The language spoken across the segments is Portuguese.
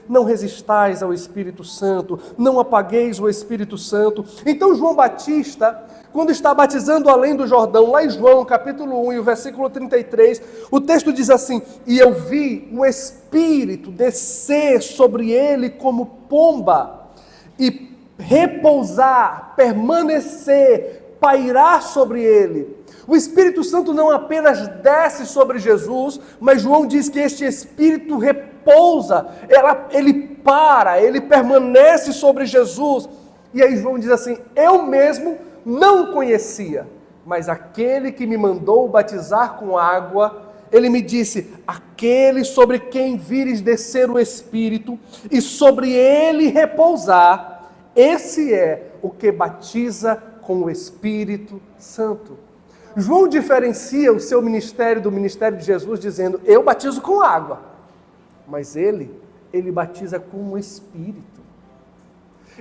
não resistais ao Espírito Santo, não apagueis o Espírito Santo. Então João Batista, quando está batizando além do Jordão, lá em João capítulo 1 e o versículo 33, o texto diz assim: e eu vi o Espírito descer sobre ele como pomba, e repousar, permanecer, pairar sobre ele. O Espírito Santo não apenas desce sobre Jesus, mas João diz que este Espírito repousa, ele permanece sobre Jesus. E aí João diz assim: eu mesmo não o conhecia, mas aquele que me mandou batizar com água, ele me disse: aquele sobre quem vires descer o Espírito e sobre ele repousar, esse é o que batiza com o Espírito Santo. João diferencia o seu ministério do ministério de Jesus, dizendo: eu batizo com água, mas ele batiza com o Espírito.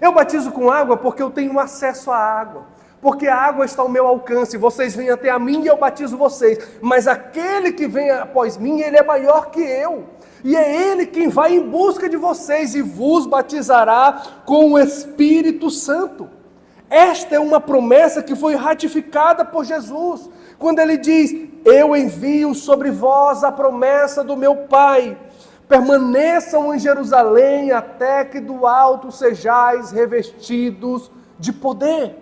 Eu batizo com água porque eu tenho acesso à água, porque a água está ao meu alcance, vocês vêm até a mim e eu batizo vocês, mas aquele que vem após mim, ele é maior que eu, e é ele quem vai em busca de vocês e vos batizará com o Espírito Santo. Esta é uma promessa que foi ratificada por Jesus, quando ele diz: eu envio sobre vós a promessa do meu Pai, permaneçam em Jerusalém até que do alto sejais revestidos de poder.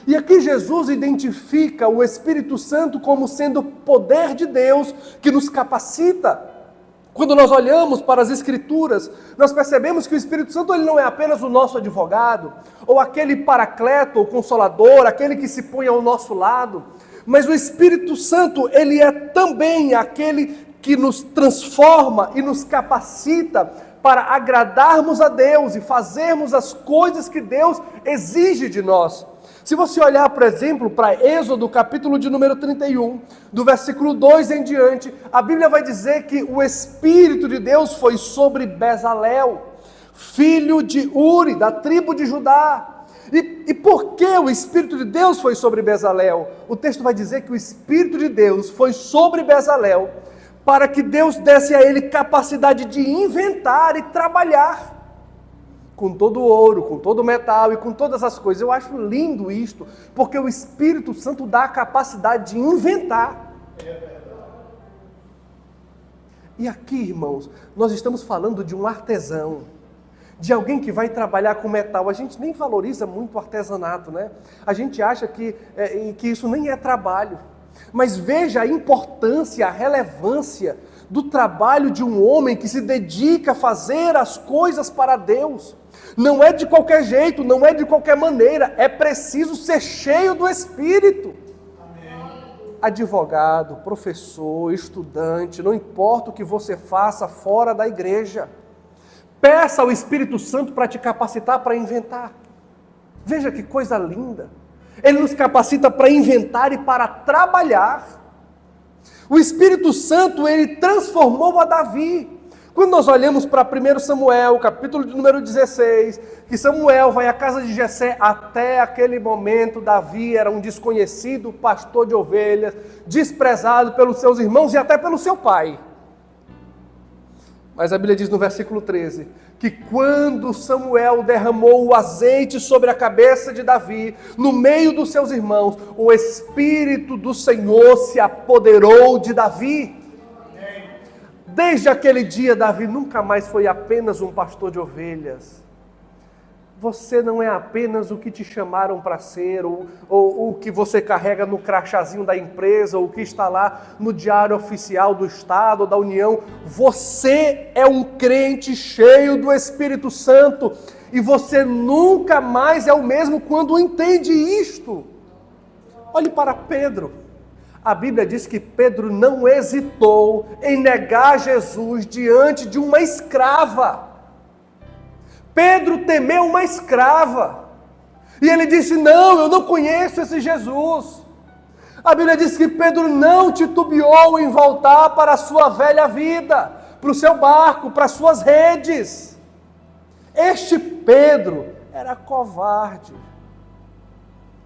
E aqui Jesus identifica o Espírito Santo como sendo o poder de Deus que nos capacita. Quando nós olhamos para as Escrituras, nós percebemos que o Espírito Santo ele não é apenas o nosso advogado, ou aquele paracleto, ou consolador, aquele que se põe ao nosso lado, mas o Espírito Santo ele é também aquele que nos transforma e nos capacita para agradarmos a Deus e fazermos as coisas que Deus exige de nós. Se você olhar, por exemplo, para Êxodo, capítulo de número 31, do versículo 2 em diante, a Bíblia vai dizer que o Espírito de Deus foi sobre Bezalel, filho de Uri, da tribo de Judá. E por que o Espírito de Deus foi sobre Bezalel? O texto vai dizer que o Espírito de Deus foi sobre Bezalel, para que Deus desse a ele capacidade de inventar e trabalhar com todo o ouro, com todo o metal e com todas as coisas. Eu acho lindo isto, porque o Espírito Santo dá a capacidade de inventar. E aqui, irmãos, nós estamos falando de um artesão, de alguém que vai trabalhar com metal. A gente nem valoriza muito o artesanato, né? A gente acha que isso nem é trabalho. Mas veja a importância, a relevância do trabalho de um homem que se dedica a fazer as coisas para Deus. Não é de qualquer jeito, não é de qualquer maneira, é preciso ser cheio do Espírito. Amém. Advogado, professor, estudante, não importa o que você faça fora da igreja, peça ao Espírito Santo para te capacitar para inventar. Veja que coisa linda. Ele nos capacita para inventar e para trabalhar. O Espírito Santo, ele transformou a Davi. Quando nós olhamos para 1 Samuel, capítulo de número 16, que Samuel vai à casa de Jessé, até aquele momento Davi era um desconhecido pastor de ovelhas, desprezado pelos seus irmãos e até pelo seu pai. Mas a Bíblia diz no versículo 13, que quando Samuel derramou o azeite sobre a cabeça de Davi, no meio dos seus irmãos, o Espírito do Senhor se apoderou de Davi. Desde aquele dia, Davi nunca mais foi apenas um pastor de ovelhas. Você não é apenas o que te chamaram para ser, ou o que você carrega no crachazinho da empresa, ou o que está lá no diário oficial do Estado ou da União. Você é um crente cheio do Espírito Santo, e você nunca mais é o mesmo quando entende isto. Olhe para Pedro. A Bíblia diz que Pedro não hesitou em negar Jesus diante de uma escrava. Pedro temeu uma escrava. E ele disse: não, eu não conheço esse Jesus. A Bíblia diz que Pedro não titubeou em voltar para a sua velha vida, para o seu barco, para as suas redes. Este Pedro era covarde.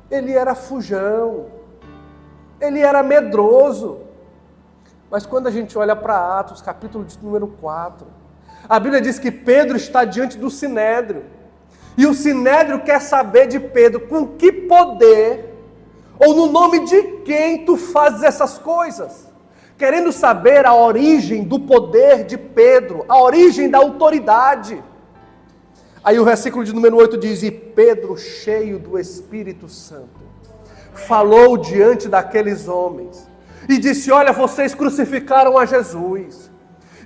Ele era fujão. Ele era medroso. Mas quando a gente olha para Atos, capítulo de número 4, A Bíblia diz que Pedro está diante do Sinédrio. E o Sinédrio quer saber de Pedro com que poder, ou no nome de quem tu fazes essas coisas. Querendo saber a origem do poder de Pedro, a origem da autoridade. Aí o versículo de número 8 diz: e Pedro, cheio do Espírito Santo, falou diante daqueles homens e disse: olha, vocês crucificaram a Jesus,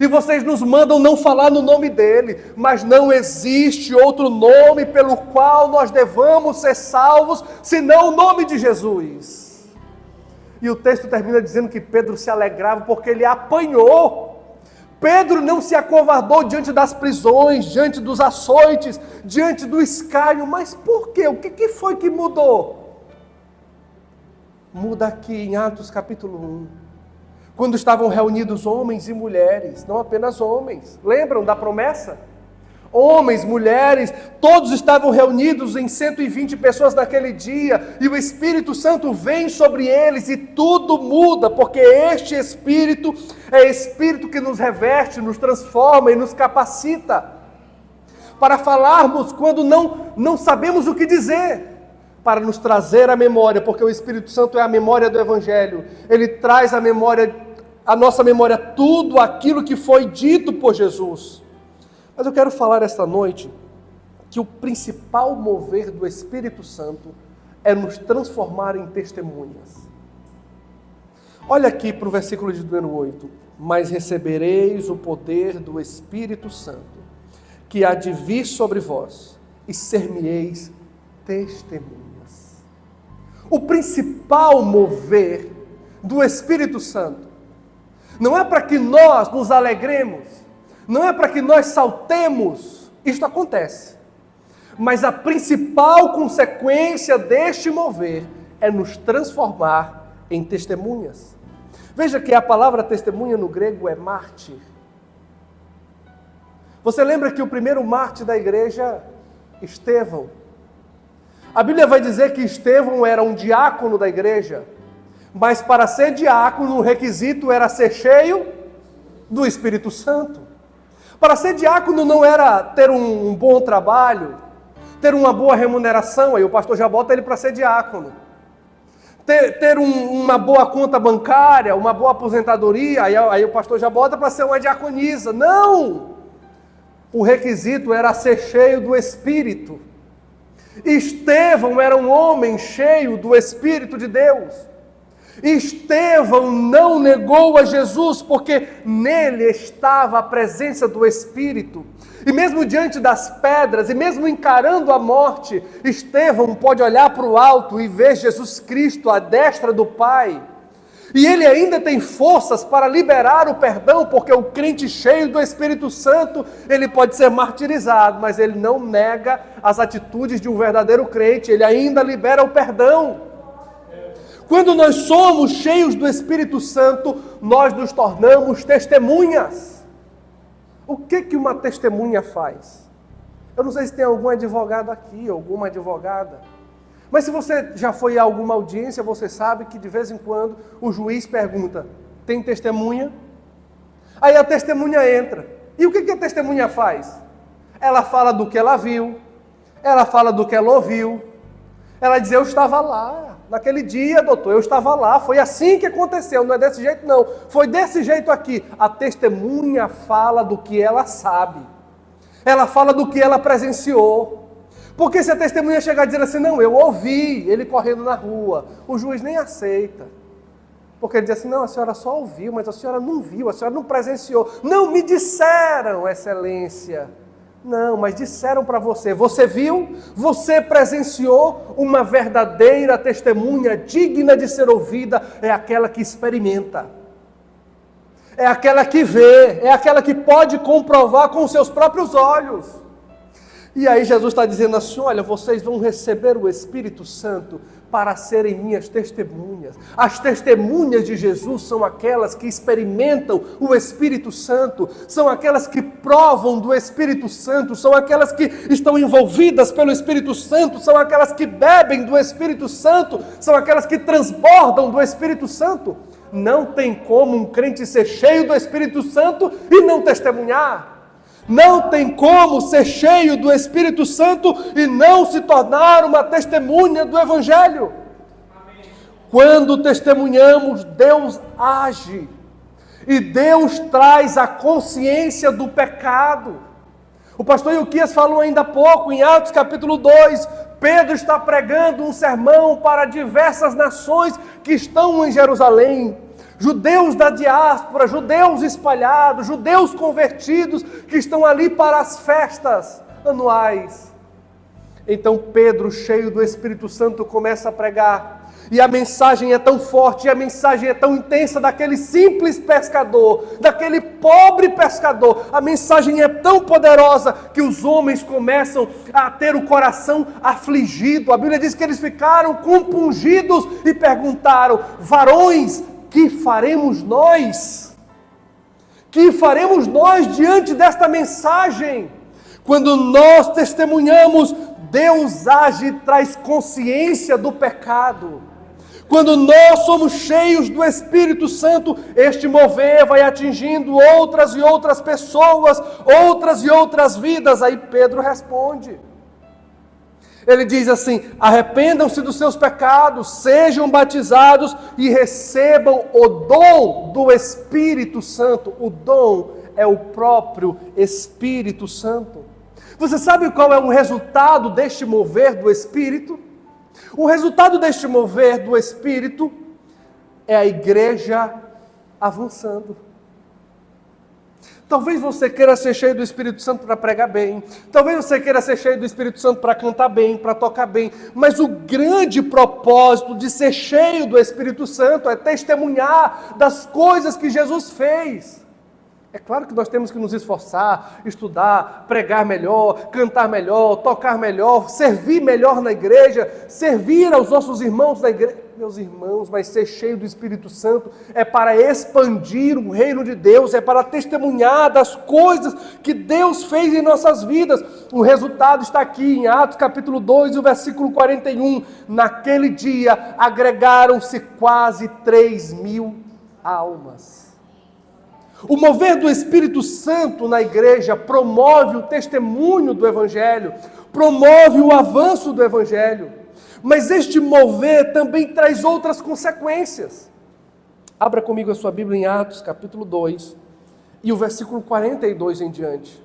e vocês nos mandam não falar no nome dele, mas não existe outro nome pelo qual nós devamos ser salvos, senão o nome de Jesus. E o texto termina dizendo que Pedro se alegrava porque ele apanhou. Pedro não se acovardou diante das prisões, diante dos açoites, diante do escárnio. Mas por quê? O que foi que mudou? Muda aqui em Atos capítulo 1. Quando estavam reunidos homens e mulheres, não apenas homens. Lembram da promessa? Homens, mulheres, todos estavam reunidos em 120 pessoas naquele dia, e o Espírito Santo vem sobre eles e tudo muda, porque este Espírito é Espírito que nos reveste, nos transforma e nos capacita para falarmos quando não sabemos o que dizer, para nos trazer a memória, porque o Espírito Santo é a memória do Evangelho. Ele traz a nossa memória, tudo aquilo que foi dito por Jesus. Mas eu quero falar esta noite que o principal mover do Espírito Santo é nos transformar em testemunhas. Olha aqui para o versículo de número 8. Mas recebereis o poder do Espírito Santo, que há de vir sobre vós, e ser-me-eis testemunhas. O principal mover do Espírito Santo não é para que nós nos alegremos, não é para que nós saltemos, isto acontece. Mas a principal consequência deste mover é nos transformar em testemunhas. Veja que a palavra testemunha no grego é mártir. Você lembra que o primeiro mártir da igreja, Estevão? A Bíblia vai dizer que Estevão era um diácono da igreja, mas para ser diácono o requisito era ser cheio do Espírito Santo. Para ser diácono não era ter um bom trabalho, ter uma boa remuneração, aí o pastor já bota ele para ser diácono. Ter uma boa conta bancária, uma boa aposentadoria, aí o pastor já bota para ser uma diaconisa. Não! O requisito era ser cheio do Espírito. Estevão era um homem cheio do Espírito de Deus. Estevão não negou a Jesus porque nele estava a presença do Espírito. E mesmo diante das pedras, e mesmo encarando a morte, Estevão pode olhar para o alto e ver Jesus Cristo à destra do Pai. E ele ainda tem forças para liberar o perdão, porque o crente cheio do Espírito Santo, ele pode ser martirizado, mas ele não nega as atitudes de um verdadeiro crente, ele ainda libera o perdão. Quando nós somos cheios do Espírito Santo, nós nos tornamos testemunhas. O que uma testemunha faz? Eu não sei se tem algum advogado aqui, alguma advogada. Mas se você já foi a alguma audiência, você sabe que de vez em quando o juiz pergunta: tem testemunha? Aí a testemunha entra. E o que a testemunha faz? Ela fala do que ela viu, ela fala do que ela ouviu. Ela diz: eu estava lá. Naquele dia, doutor, eu estava lá, foi assim que aconteceu, não é desse jeito não, foi desse jeito aqui. A testemunha fala do que ela sabe, ela fala do que ela presenciou. Porque se a testemunha chegar dizendo assim: não, eu ouvi ele correndo na rua, o juiz nem aceita. Porque ele diz assim: não, a senhora só ouviu, mas a senhora não viu, a senhora não presenciou. Não, me disseram, excelência. Não, mas disseram para você. Você viu? Você presenciou? Uma verdadeira testemunha digna de ser ouvida é aquela que experimenta. É aquela que vê, é aquela que pode comprovar com os seus próprios olhos. E aí Jesus está dizendo assim: olha, vocês vão receber o Espírito Santo para serem minhas testemunhas. As testemunhas de Jesus são aquelas que experimentam o Espírito Santo, são aquelas que provam do Espírito Santo, são aquelas que estão envolvidas pelo Espírito Santo, são aquelas que bebem do Espírito Santo, são aquelas que transbordam do Espírito Santo. Não tem como um crente ser cheio do Espírito Santo e não testemunhar. Não tem como ser cheio do Espírito Santo e não se tornar uma testemunha do Evangelho. Amém. Quando testemunhamos, Deus age. E Deus traz a consciência do pecado. O pastor Ilquias falou ainda há pouco, em Atos capítulo 2, Pedro está pregando um sermão para diversas nações que estão em Jerusalém. Judeus da diáspora, judeus espalhados, judeus convertidos que estão ali para as festas anuais. Então Pedro, cheio do Espírito Santo, começa a pregar. E a mensagem é tão forte, e a mensagem é tão intensa daquele simples pescador, daquele pobre pescador. A mensagem é tão poderosa que os homens começam a ter o coração afligido. A Bíblia diz que eles ficaram compungidos e perguntaram: varões, que faremos nós? Que faremos nós diante desta mensagem? Quando nós testemunhamos, Deus age e traz consciência do pecado. Quando nós somos cheios do Espírito Santo, este mover vai atingindo outras e outras pessoas, outras e outras vidas. Aí Pedro responde. Ele diz assim: arrependam-se dos seus pecados, sejam batizados e recebam o dom do Espírito Santo. O dom é o próprio Espírito Santo. Você sabe qual é o resultado deste mover do Espírito? O resultado deste mover do Espírito é a igreja avançando. Talvez você queira ser cheio do Espírito Santo para pregar bem. Talvez você queira ser cheio do Espírito Santo para cantar bem, para tocar bem. Mas o grande propósito de ser cheio do Espírito Santo é testemunhar das coisas que Jesus fez. É claro que nós temos que nos esforçar, estudar, pregar melhor, cantar melhor, tocar melhor, servir melhor na igreja, servir aos nossos irmãos na igreja. Meus irmãos, mas ser cheio do Espírito Santo é para expandir o reino de Deus, é para testemunhar das coisas que Deus fez em nossas vidas. O resultado está aqui em Atos capítulo 2, o versículo 41. Naquele dia agregaram-se quase 3.000 almas. O mover do Espírito Santo na igreja promove o testemunho do Evangelho, promove o avanço do Evangelho. Mas este mover também traz outras consequências. Abra comigo a sua Bíblia em Atos, capítulo 2, e o versículo 42 em diante.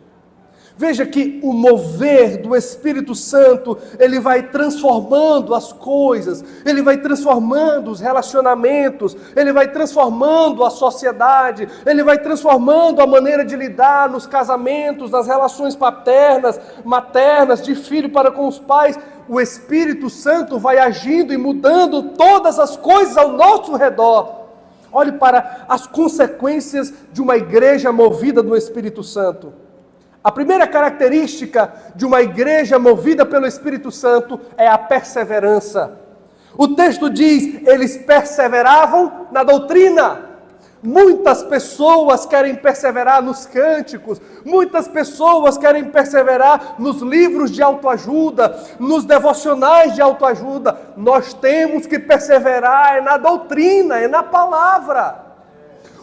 Veja que o mover do Espírito Santo, ele vai transformando as coisas, ele vai transformando os relacionamentos, ele vai transformando a sociedade, ele vai transformando a maneira de lidar nos casamentos, nas relações paternas, maternas, de filho para com os pais. O Espírito Santo vai agindo e mudando todas as coisas ao nosso redor. Olhe para as consequências de uma igreja movida do Espírito Santo. A primeira característica de uma igreja movida pelo Espírito Santo é a perseverança. O texto diz: eles perseveravam na doutrina. Muitas pessoas querem perseverar nos cânticos, muitas pessoas querem perseverar nos livros de autoajuda, nos devocionais de autoajuda. Nós temos que perseverar na doutrina, na palavra.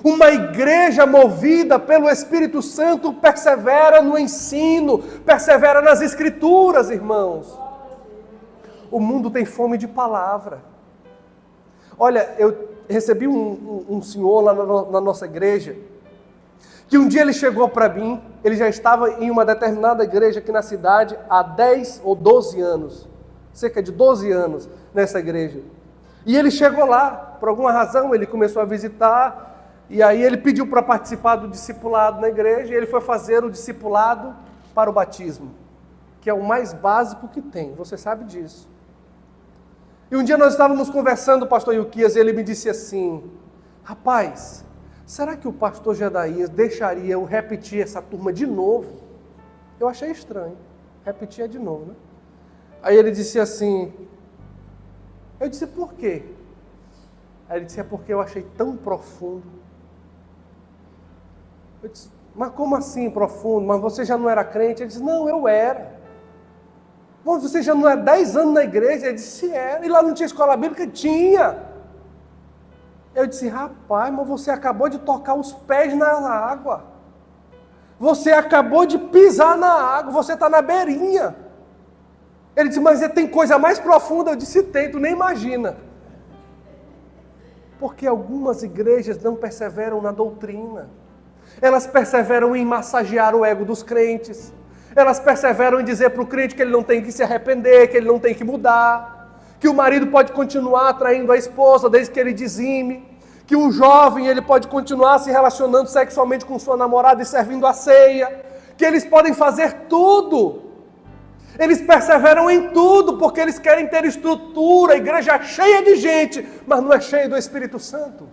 Uma igreja movida pelo Espírito Santo persevera no ensino, persevera nas Escrituras, irmãos. O mundo tem fome de palavra. Olha, eu recebi um senhor lá na nossa igreja, que um dia ele chegou para mim, ele já estava em uma determinada igreja aqui na cidade há 10 ou 12 anos, cerca de 12 anos nessa igreja. E ele chegou lá, por alguma razão, ele começou a visitar. E aí ele pediu para participar do discipulado na igreja, e ele foi fazer o discipulado para o batismo, que é o mais básico que tem, você sabe disso. E um dia nós estávamos conversando, o pastor Ilquias, e ele me disse assim: rapaz, será que o pastor Gedaías deixaria eu repetir essa turma de novo? Eu achei estranho, repetir de novo, né? Aí ele disse assim, eu disse, por quê? Aí ele disse, é porque eu achei tão profundo. Eu disse, mas como assim profundo? Mas você já não era crente? Ele disse, não, eu era. Bom, você já não é 10 anos na igreja? Ele disse, era. E lá não tinha escola bíblica? Tinha. Eu disse, rapaz, mas você acabou de tocar os pés na água. Você acabou de pisar na água, você está na beirinha. Ele disse, mas tem coisa mais profunda. Eu disse, tem, tu nem imagina. Porque algumas igrejas não perseveram na doutrina. Elas perseveram em massagear o ego dos crentes. Elas perseveram em dizer para o crente que ele não tem que se arrepender, que ele não tem que mudar, que o marido pode continuar atraindo a esposa desde que ele dizime, que o jovem ele pode continuar se relacionando sexualmente com sua namorada e servindo a ceia, que eles podem fazer tudo. Eles perseveram em tudo porque eles querem ter estrutura, igreja cheia de gente, mas não é cheia do Espírito Santo.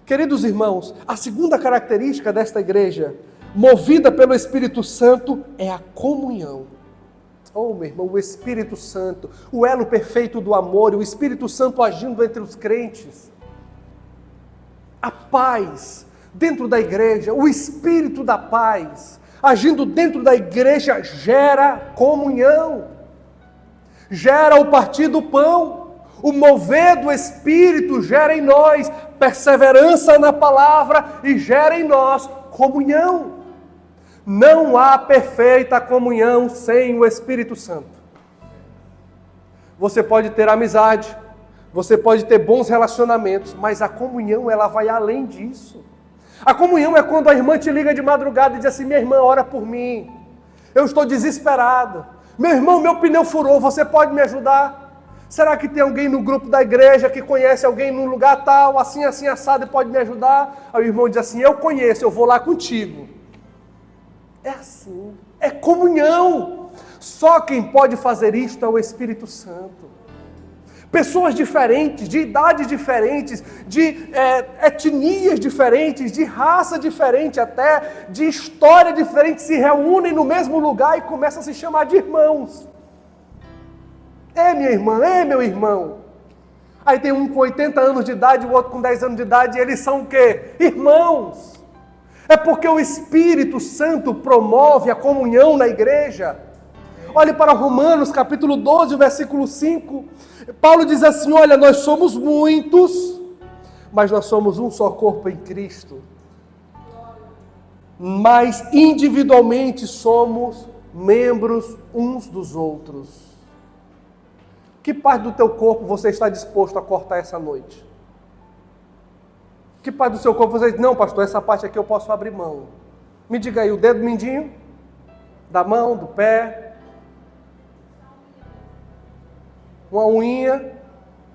Queridos irmãos, a segunda característica desta igreja, movida pelo Espírito Santo, é a comunhão. Oh, meu irmão, o Espírito Santo, o elo perfeito do amor, e o Espírito Santo agindo entre os crentes. A paz dentro da igreja, o Espírito da paz, agindo dentro da igreja, gera comunhão, gera o partir do pão. O mover do Espírito gera em nós perseverança na palavra e gera em nós comunhão. Não há perfeita comunhão sem o Espírito Santo. Você pode ter amizade, você pode ter bons relacionamentos, mas a comunhão ela vai além disso. A comunhão é quando a irmã te liga de madrugada e diz assim, minha irmã, ora por mim, eu estou desesperado. Meu irmão, meu pneu furou, você pode me ajudar? Será que tem alguém no grupo da igreja que conhece alguém num lugar tal, assim, assim, assado e pode me ajudar? Aí o irmão diz assim, eu conheço, eu vou lá contigo. É assim, é comunhão. Só quem pode fazer isto é o Espírito Santo. Pessoas diferentes, de idades diferentes, de etnias diferentes, de raça diferente até, de história diferente, se reúnem no mesmo lugar e começam a se chamar de irmãos. É minha irmã, é meu irmão. Aí tem um com 80 anos de idade, o outro com 10 anos de idade, e eles são o quê? Irmãos. É porque o Espírito Santo promove a comunhão na igreja. Olhe para Romanos capítulo 12, versículo 5. Paulo diz assim, olha, nós somos muitos, mas nós somos um só corpo em Cristo. Mas individualmente somos membros uns dos outros. Que parte do teu corpo você está disposto a cortar essa noite? Que parte do seu corpo você diz, não pastor, essa parte aqui eu posso abrir mão. Me diga aí, o dedo mindinho, da mão, do pé, uma unha,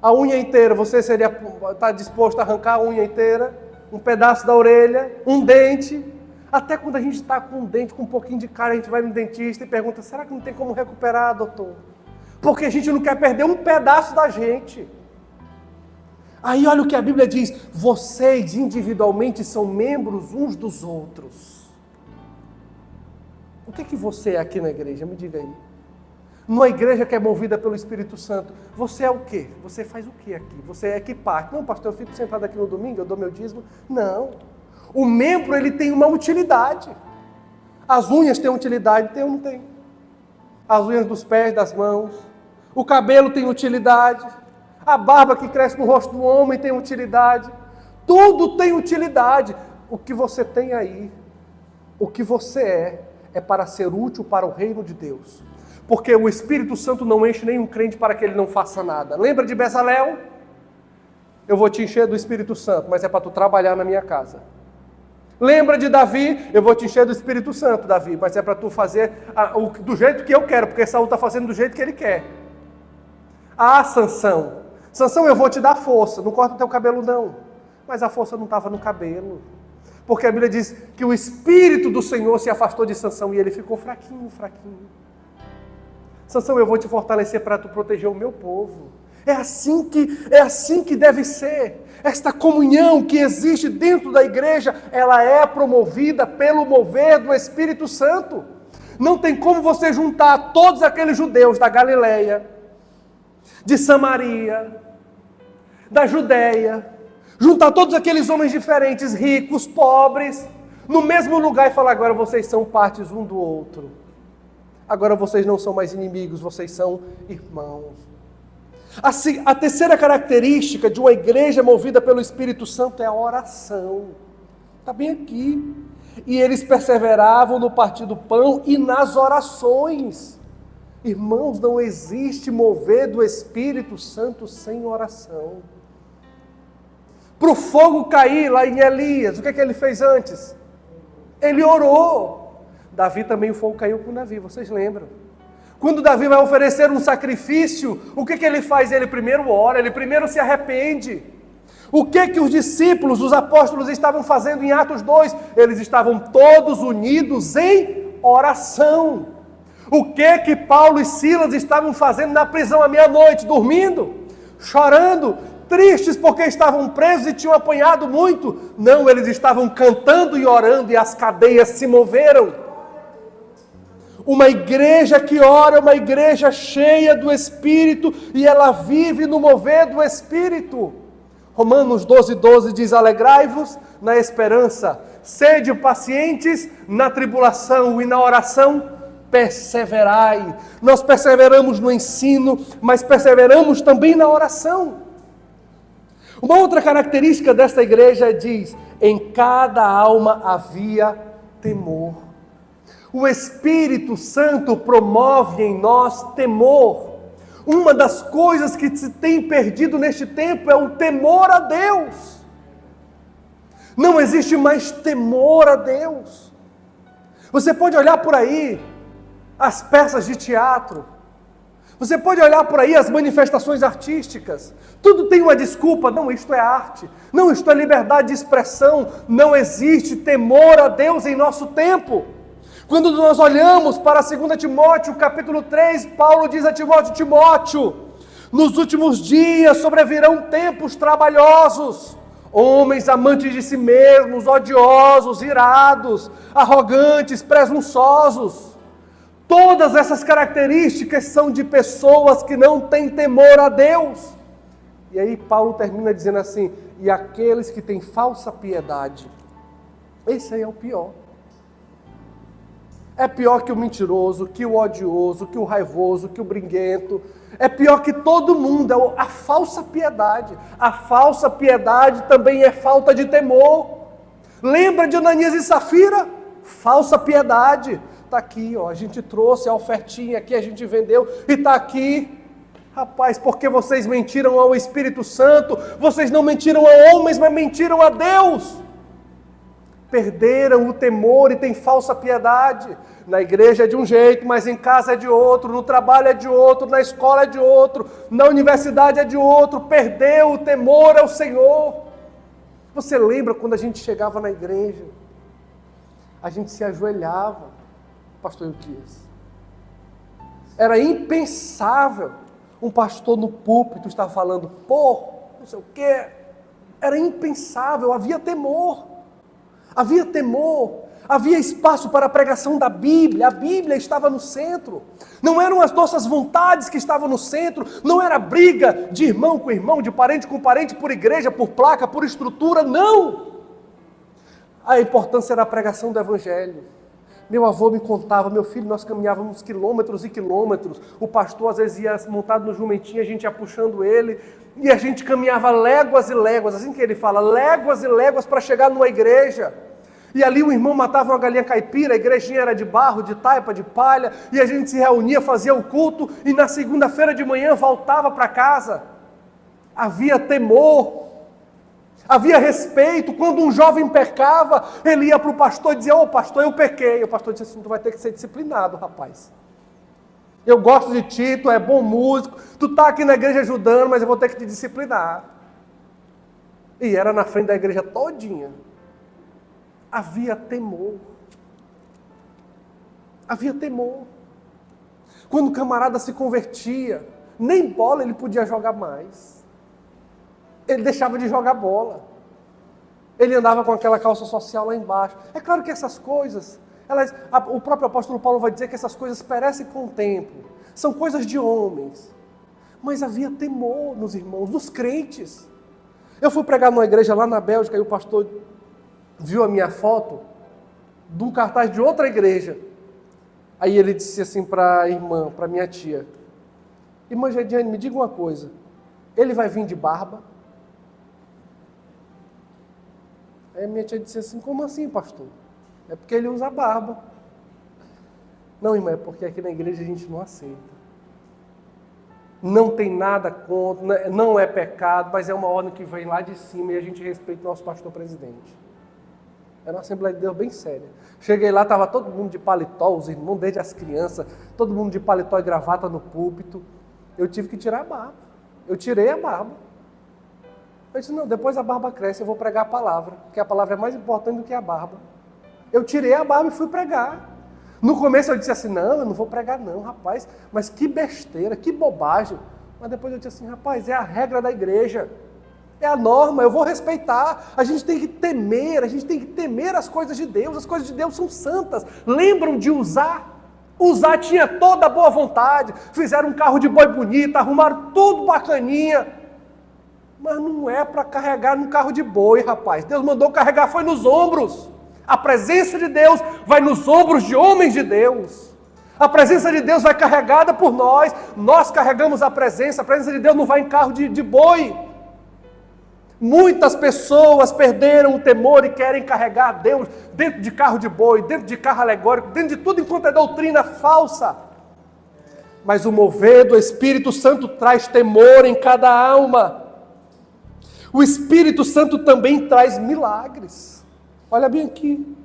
a unha inteira, você está disposto a arrancar a unha inteira, um pedaço da orelha, um dente, até quando a gente está com um dente, com um pouquinho de cara, a gente vai no dentista e pergunta, será que não tem como recuperar, doutor? Porque a gente não quer perder um pedaço da gente. Aí olha o que a Bíblia diz, vocês individualmente são membros uns dos outros. O que você é aqui na igreja? Me diga aí. Numa igreja que é movida pelo Espírito Santo, você é o quê? Você faz o quê aqui? Você é que parte? Não, pastor, eu fico sentado aqui no domingo, eu dou meu dízimo. Não. O membro, ele tem uma utilidade. As unhas têm utilidade, tem ou não tem? As unhas dos pés, das mãos. O cabelo tem utilidade. A barba que cresce no rosto do homem tem utilidade. Tudo tem utilidade. O que você tem aí, o que você é para ser útil para o reino de Deus. Porque o Espírito Santo não enche nenhum crente para que ele não faça nada. Lembra de Bezalel? Eu vou te encher do Espírito Santo, mas é para tu trabalhar na minha casa. Lembra de Davi? Eu vou te encher do Espírito Santo, Davi, mas é para tu fazer do jeito que eu quero, porque Saul está fazendo do jeito que ele quer. Ah, Sansão, eu vou te dar força, não corta o teu cabelo não. Mas a força não estava no cabelo. Porque a Bíblia diz que o Espírito do Senhor se afastou de Sansão e ele ficou fraquinho. Sansão, eu vou te fortalecer para tu proteger o meu povo. É assim que deve ser. Esta comunhão que existe dentro da igreja, ela é promovida pelo mover do Espírito Santo. Não tem como você juntar todos aqueles judeus da Galileia, de Samaria, da Judéia, juntar todos aqueles homens diferentes, ricos, pobres, no mesmo lugar e falar, agora vocês são partes um do outro. Agora vocês não são mais inimigos, vocês são irmãos. A terceira característica de uma igreja movida pelo Espírito Santo é a oração. Está bem aqui. E eles perseveravam no partir do pão e nas orações. Irmãos, não existe mover do Espírito Santo sem oração. Para o fogo cair lá em Elias, o que ele fez antes? Ele orou. Davi também, o fogo caiu com Davi, vocês lembram? Quando Davi vai oferecer um sacrifício, o que ele faz? Ele primeiro ora, ele primeiro se arrepende. O que os discípulos, os apóstolos estavam fazendo em Atos 2? Eles estavam todos unidos em oração. O que Paulo e Silas estavam fazendo na prisão à meia-noite? Dormindo, chorando, tristes porque estavam presos e tinham apanhado muito? Não, eles estavam cantando e orando e as cadeias se moveram. Uma igreja que ora é uma igreja cheia do Espírito e ela vive no mover do Espírito. Romanos 12:12 diz: alegrai-vos na esperança, sede pacientes na tribulação e na oração perseverai. Nós perseveramos no ensino, mas perseveramos também na oração. Uma outra característica desta igreja diz: em cada alma havia temor. O Espírito Santo promove em nós temor. Uma das coisas que se tem perdido neste tempo é o temor a Deus. Não existe mais temor a Deus. Você pode olhar por aí as peças de teatro. Você pode olhar por aí as manifestações artísticas. Tudo tem uma desculpa. Não, isto é arte. Não, isto é liberdade de expressão. Não existe temor a Deus em nosso tempo. Quando nós olhamos para 2 Timóteo, capítulo 3, Paulo diz a Timóteo: Timóteo, nos últimos dias sobrevirão tempos trabalhosos, homens amantes de si mesmos, odiosos, irados, arrogantes, presunçosos. Todas essas características são de pessoas que não têm temor a Deus. E aí Paulo termina dizendo assim: e aqueles que têm falsa piedade. Esse aí é o pior. É pior que o mentiroso, que o odioso, que o raivoso, que o briguento. É pior que todo mundo, é a falsa piedade. A falsa piedade também é falta de temor. Lembra de Ananias e Safira? Falsa piedade. Está aqui, ó, a gente trouxe a ofertinha aqui, a gente vendeu e está aqui. Rapaz, porque vocês mentiram ao Espírito Santo, vocês não mentiram a homens, mas mentiram a Deus. Perderam o temor e têm falsa piedade. Na igreja é de um jeito, mas em casa é de outro, no trabalho é de outro, na escola é de outro, na universidade é de outro. Perdeu o temor ao Senhor. Você lembra quando a gente chegava na igreja? A gente se ajoelhava, pastor Euquias. Era impensável um pastor no púlpito estar falando, não sei o quê. Era impensável, havia temor. Havia temor, havia espaço para a pregação da Bíblia, a Bíblia estava no centro. Não eram as nossas vontades que estavam no centro, não era briga de irmão com irmão, de parente com parente, por igreja, por placa, por estrutura, não. A importância era a pregação do Evangelho. Meu avô me contava, meu filho, nós caminhávamos quilômetros e quilômetros, o pastor às vezes ia montado no jumentinho, a gente ia puxando ele, e a gente caminhava léguas e léguas, assim que ele fala, léguas e léguas para chegar numa igreja. E ali o irmão matava uma galinha caipira, a igrejinha era de barro, de taipa, de palha, e a gente se reunia, fazia o culto, e na segunda-feira de manhã voltava para casa. Havia temor, havia respeito. Quando um jovem pecava, ele ia para o pastor e dizia, pastor, eu pequei. O pastor disse assim, tu vai ter que ser disciplinado, rapaz. Eu gosto de ti, tu é bom músico, tu está aqui na igreja ajudando, mas eu vou ter que te disciplinar. E era na frente da igreja todinha. Havia temor. Havia temor. Quando o camarada se convertia, nem bola ele podia jogar mais. Ele deixava de jogar bola. Ele andava com aquela calça social lá embaixo. É claro que essas coisas, o próprio apóstolo Paulo vai dizer que essas coisas perecem com o tempo. São coisas de homens. Mas havia temor nos irmãos, nos crentes. Eu fui pregar numa igreja lá na Bélgica e o pastor viu a minha foto de um cartaz de outra igreja. Aí ele disse assim para a irmã, para minha tia, irmã Jediane, me diga uma coisa, ele vai vir de barba? Aí minha tia disse assim, como assim, pastor? É porque ele usa barba. Não, irmã, é porque aqui na igreja a gente não aceita. Não tem nada contra, não é pecado, mas é uma ordem que vem lá de cima e a gente respeita o nosso pastor presidente. Era uma Assembleia de Deus bem séria. Cheguei lá, estava todo mundo de paletó, os irmãos, desde as crianças, todo mundo de paletó e gravata no púlpito. Eu tive que tirar a barba. Eu tirei a barba. Eu disse, não, depois a barba cresce, eu vou pregar a palavra, porque a palavra é mais importante do que a barba. Eu tirei a barba e fui pregar. No começo eu disse assim, não, eu não vou pregar não, rapaz, mas que besteira, que bobagem. Mas depois eu disse assim, rapaz, é a regra da igreja, é a norma, eu vou respeitar. A gente tem que temer as coisas de Deus. As coisas de Deus são santas. Lembram de usar? Usar tinha toda a boa vontade, fizeram um carro de boi bonito, arrumaram tudo bacaninha. Mas não é para carregar num carro de boi, rapaz. Deus mandou carregar, foi nos ombros. A presença de Deus vai nos ombros de homens de Deus. A presença de Deus vai carregada por nós. Nós carregamos a presença de Deus não vai em carro de boi. Muitas pessoas perderam o temor e querem carregar Deus dentro de carro de boi, dentro de carro alegórico, dentro de tudo enquanto é doutrina falsa. Mas o mover do Espírito Santo traz temor em cada alma. O Espírito Santo também traz milagres. Olha bem aqui.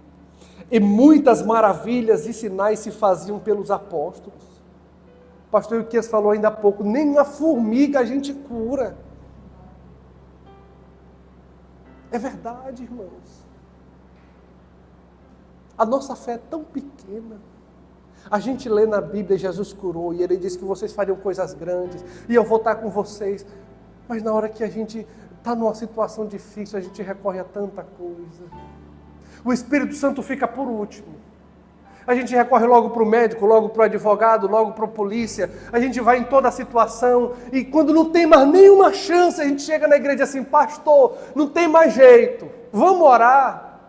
E muitas maravilhas e sinais se faziam pelos apóstolos. O pastor Euquias falou ainda há pouco, nem uma formiga a gente cura. É verdade, irmãos. A nossa fé é tão pequena. A gente lê na Bíblia, Jesus curou, e ele disse que vocês fariam coisas grandes, e eu vou estar com vocês. Mas na hora que a gente está numa situação difícil, a gente recorre a tanta coisa. O Espírito Santo fica por último. A gente recorre logo para o médico, logo para o advogado, logo para a polícia. A gente vai em toda a situação. E quando não tem mais nenhuma chance, a gente chega na igreja assim, pastor, não tem mais jeito, vamos orar.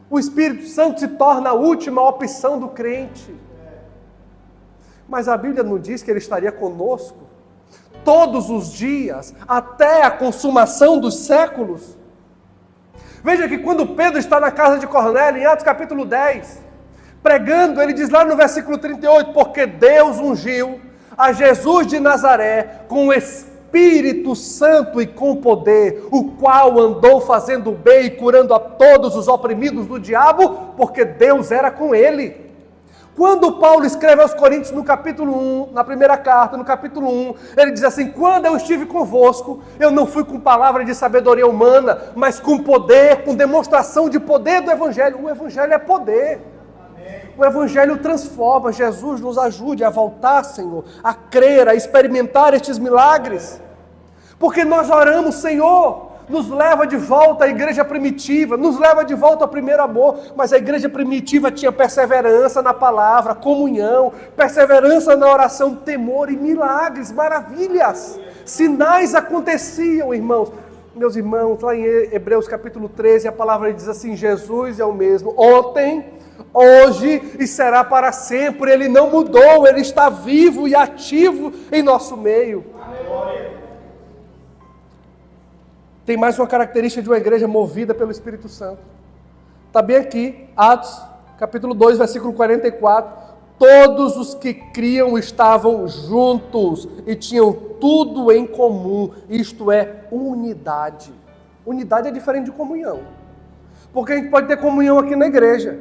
O Espírito Santo se torna a última opção do crente. Mas a Bíblia não diz que ele estaria conosco todos os dias, até a consumação dos séculos. Veja que quando Pedro está na casa de Cornélio, em Atos capítulo 10, pregando, ele diz lá no versículo 38, porque Deus ungiu a Jesus de Nazaré com o Espírito Santo e com poder, o qual andou fazendo bem e curando a todos os oprimidos do diabo, porque Deus era com ele. Quando Paulo escreve aos Coríntios no capítulo 1, na primeira carta, no capítulo 1, ele diz assim, quando eu estive convosco, eu não fui com palavra de sabedoria humana, mas com poder, com demonstração de poder do Evangelho. O Evangelho é poder. O Evangelho transforma. Jesus nos ajude a voltar, Senhor, a crer, a experimentar estes milagres. Porque nós oramos, Senhor, nos leva de volta à igreja primitiva, nos leva de volta ao primeiro amor, mas a igreja primitiva tinha perseverança na palavra, comunhão, perseverança na oração, temor e milagres, maravilhas, sinais aconteciam, irmãos. Meus irmãos, lá em Hebreus capítulo 13, a palavra diz assim, Jesus é o mesmo, ontem, hoje e será para sempre, Ele não mudou, Ele está vivo e ativo em nosso meio. Aleluia. Tem mais uma característica de uma igreja movida pelo Espírito Santo. Está bem aqui, Atos, capítulo 2, versículo 44. Todos os que criam estavam juntos e tinham tudo em comum. Isto é unidade. Unidade é diferente de comunhão. Porque a gente pode ter comunhão aqui na igreja.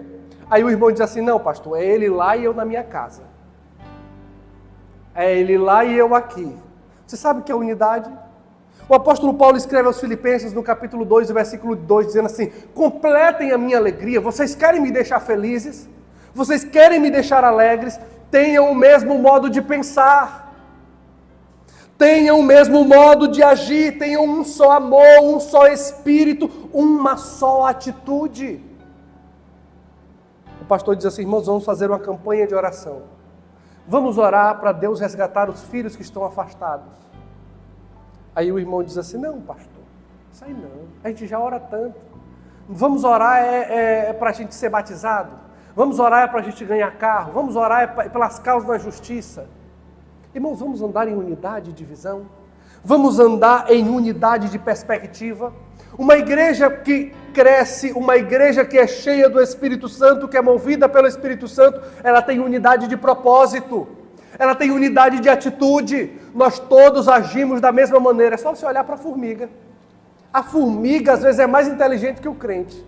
Aí o irmão diz assim, não, pastor, é ele lá e eu na minha casa. É ele lá e eu aqui. Você sabe o que é unidade? O apóstolo Paulo escreve aos Filipenses no capítulo 2, versículo 2, dizendo assim, completem a minha alegria, vocês querem me deixar felizes? Vocês querem me deixar alegres? Tenham o mesmo modo de pensar, tenham o mesmo modo de agir, tenham um só amor, um só espírito, uma só atitude. O pastor diz assim, irmãos, vamos fazer uma campanha de oração. Vamos orar para Deus resgatar os filhos que estão afastados. Aí o irmão diz assim, não, pastor, isso aí não, a gente já ora tanto. Vamos orar para a gente ser batizado? Vamos orar para a gente ganhar carro? Vamos orar pelas causas da justiça? Irmãos, vamos andar em unidade de visão? Vamos andar em unidade de perspectiva? Uma igreja que cresce, uma igreja que é cheia do Espírito Santo, que é movida pelo Espírito Santo, ela tem unidade de propósito, ela tem unidade de atitude. Nós todos agimos da mesma maneira. É só você olhar para a formiga. A formiga às vezes é mais inteligente que o crente.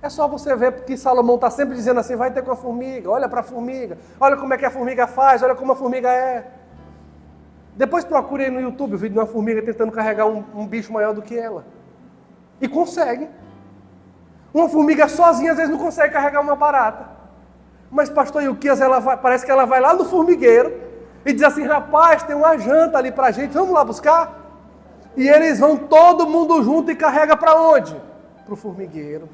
É só você ver porque Salomão está sempre dizendo assim, vai ter com a formiga, olha para a formiga, olha como é que a formiga faz, olha como a formiga é. Depois procure aí no YouTube o vídeo de uma formiga tentando carregar um bicho maior do que ela. E consegue. Uma formiga sozinha às vezes não consegue carregar uma barata. Mas pastor Ilquias, parece que ela vai lá no formigueiro e diz assim, rapaz, tem uma janta ali pra gente, vamos lá buscar? E eles vão todo mundo junto e carrega para onde? Para o formigueiro.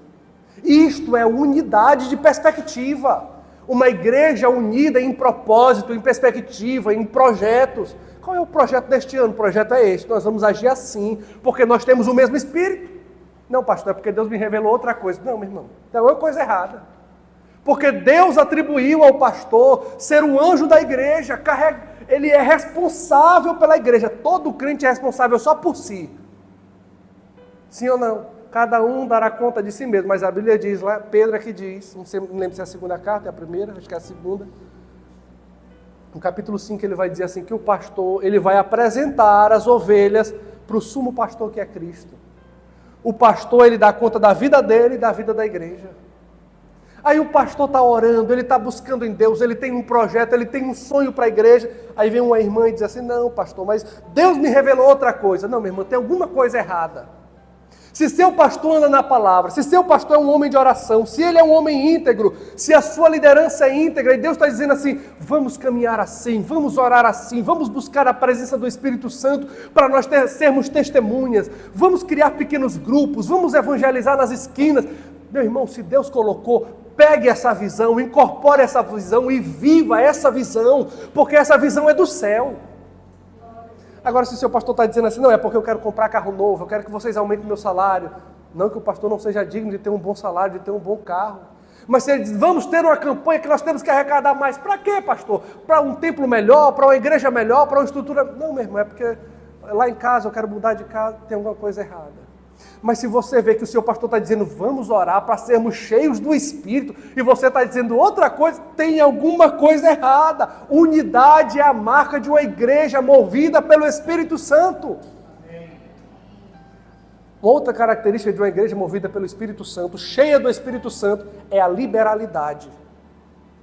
Isto é unidade de perspectiva. Uma igreja unida em propósito, em perspectiva, em projetos. Qual é o projeto deste ano? O projeto é este, nós vamos agir assim, porque nós temos o mesmo Espírito. Não, pastor, é porque Deus me revelou outra coisa. Não, meu irmão, então é uma coisa errada. Porque Deus atribuiu ao pastor ser o anjo da igreja, ele é responsável pela igreja. Todo crente é responsável só por si. Sim ou não? Cada um dará conta de si mesmo, mas a Bíblia diz lá, Pedro aqui diz, não lembro se é a segunda carta, é a primeira, acho que é a segunda. No capítulo 5 ele vai dizer assim, que o pastor, ele vai apresentar as ovelhas para o sumo pastor que é Cristo. O pastor, ele dá conta da vida dele e da vida da igreja. Aí o pastor está orando, ele está buscando em Deus, ele tem um projeto, ele tem um sonho para a igreja. Aí vem uma irmã e diz assim, não pastor, mas Deus me revelou outra coisa. Não, minha irmã, tem alguma coisa errada. Se seu pastor anda na palavra, se seu pastor é um homem de oração, se ele é um homem íntegro, se a sua liderança é íntegra, e Deus está dizendo assim, vamos caminhar assim, vamos orar assim, vamos buscar a presença do Espírito Santo para nós sermos testemunhas, vamos criar pequenos grupos, vamos evangelizar nas esquinas. Meu irmão, se Deus colocou, pegue essa visão, incorpore essa visão e viva essa visão, porque essa visão é do céu. Agora, se o seu pastor está dizendo assim, não, é porque eu quero comprar carro novo, eu quero que vocês aumentem meu salário. Não que o pastor não seja digno de ter um bom salário, de ter um bom carro. Mas se ele diz, vamos ter uma campanha que nós temos que arrecadar mais. Para quê, pastor? Para um templo melhor, para uma igreja melhor, para uma estrutura... Não, meu irmão, é porque lá em casa eu quero mudar de casa, tem alguma coisa errada. Mas se você vê que o seu pastor está dizendo, vamos orar para sermos cheios do Espírito, e você está dizendo outra coisa, tem alguma coisa errada. Unidade é a marca de uma igreja movida pelo Espírito Santo. Uma outra característica de uma igreja movida pelo Espírito Santo, cheia do Espírito Santo, é a liberalidade.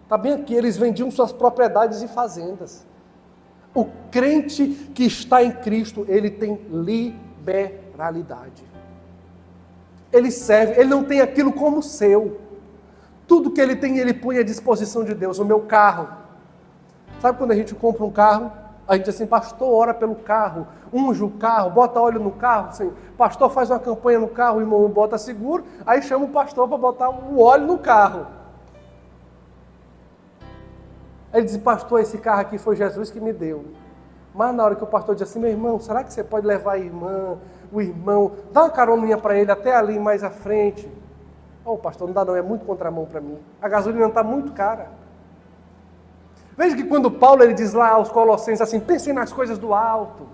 Está bem aqui, eles vendiam suas propriedades e fazendas. O crente que está em Cristo, ele tem liberalidade. Ele serve, ele não tem aquilo como seu. Tudo que ele tem, ele põe à disposição de Deus. O meu carro. Sabe quando a gente compra um carro? A gente diz assim, pastor, ora pelo carro, unge o carro, bota óleo no carro. Assim, pastor, faz uma campanha no carro, o irmão bota seguro, aí chama o pastor para botar o óleo no carro. Aí ele diz, pastor, esse carro aqui foi Jesus que me deu. Mas na hora que o pastor diz assim, meu irmão, será que você pode levar a irmã, o irmão, dá uma caroninha para ele até ali mais à frente? Oh, pastor, não dá não, é muito contramão para mim. A gasolina está muito cara. Veja que quando Paulo ele diz lá aos Colossenses assim, pensem nas coisas do alto.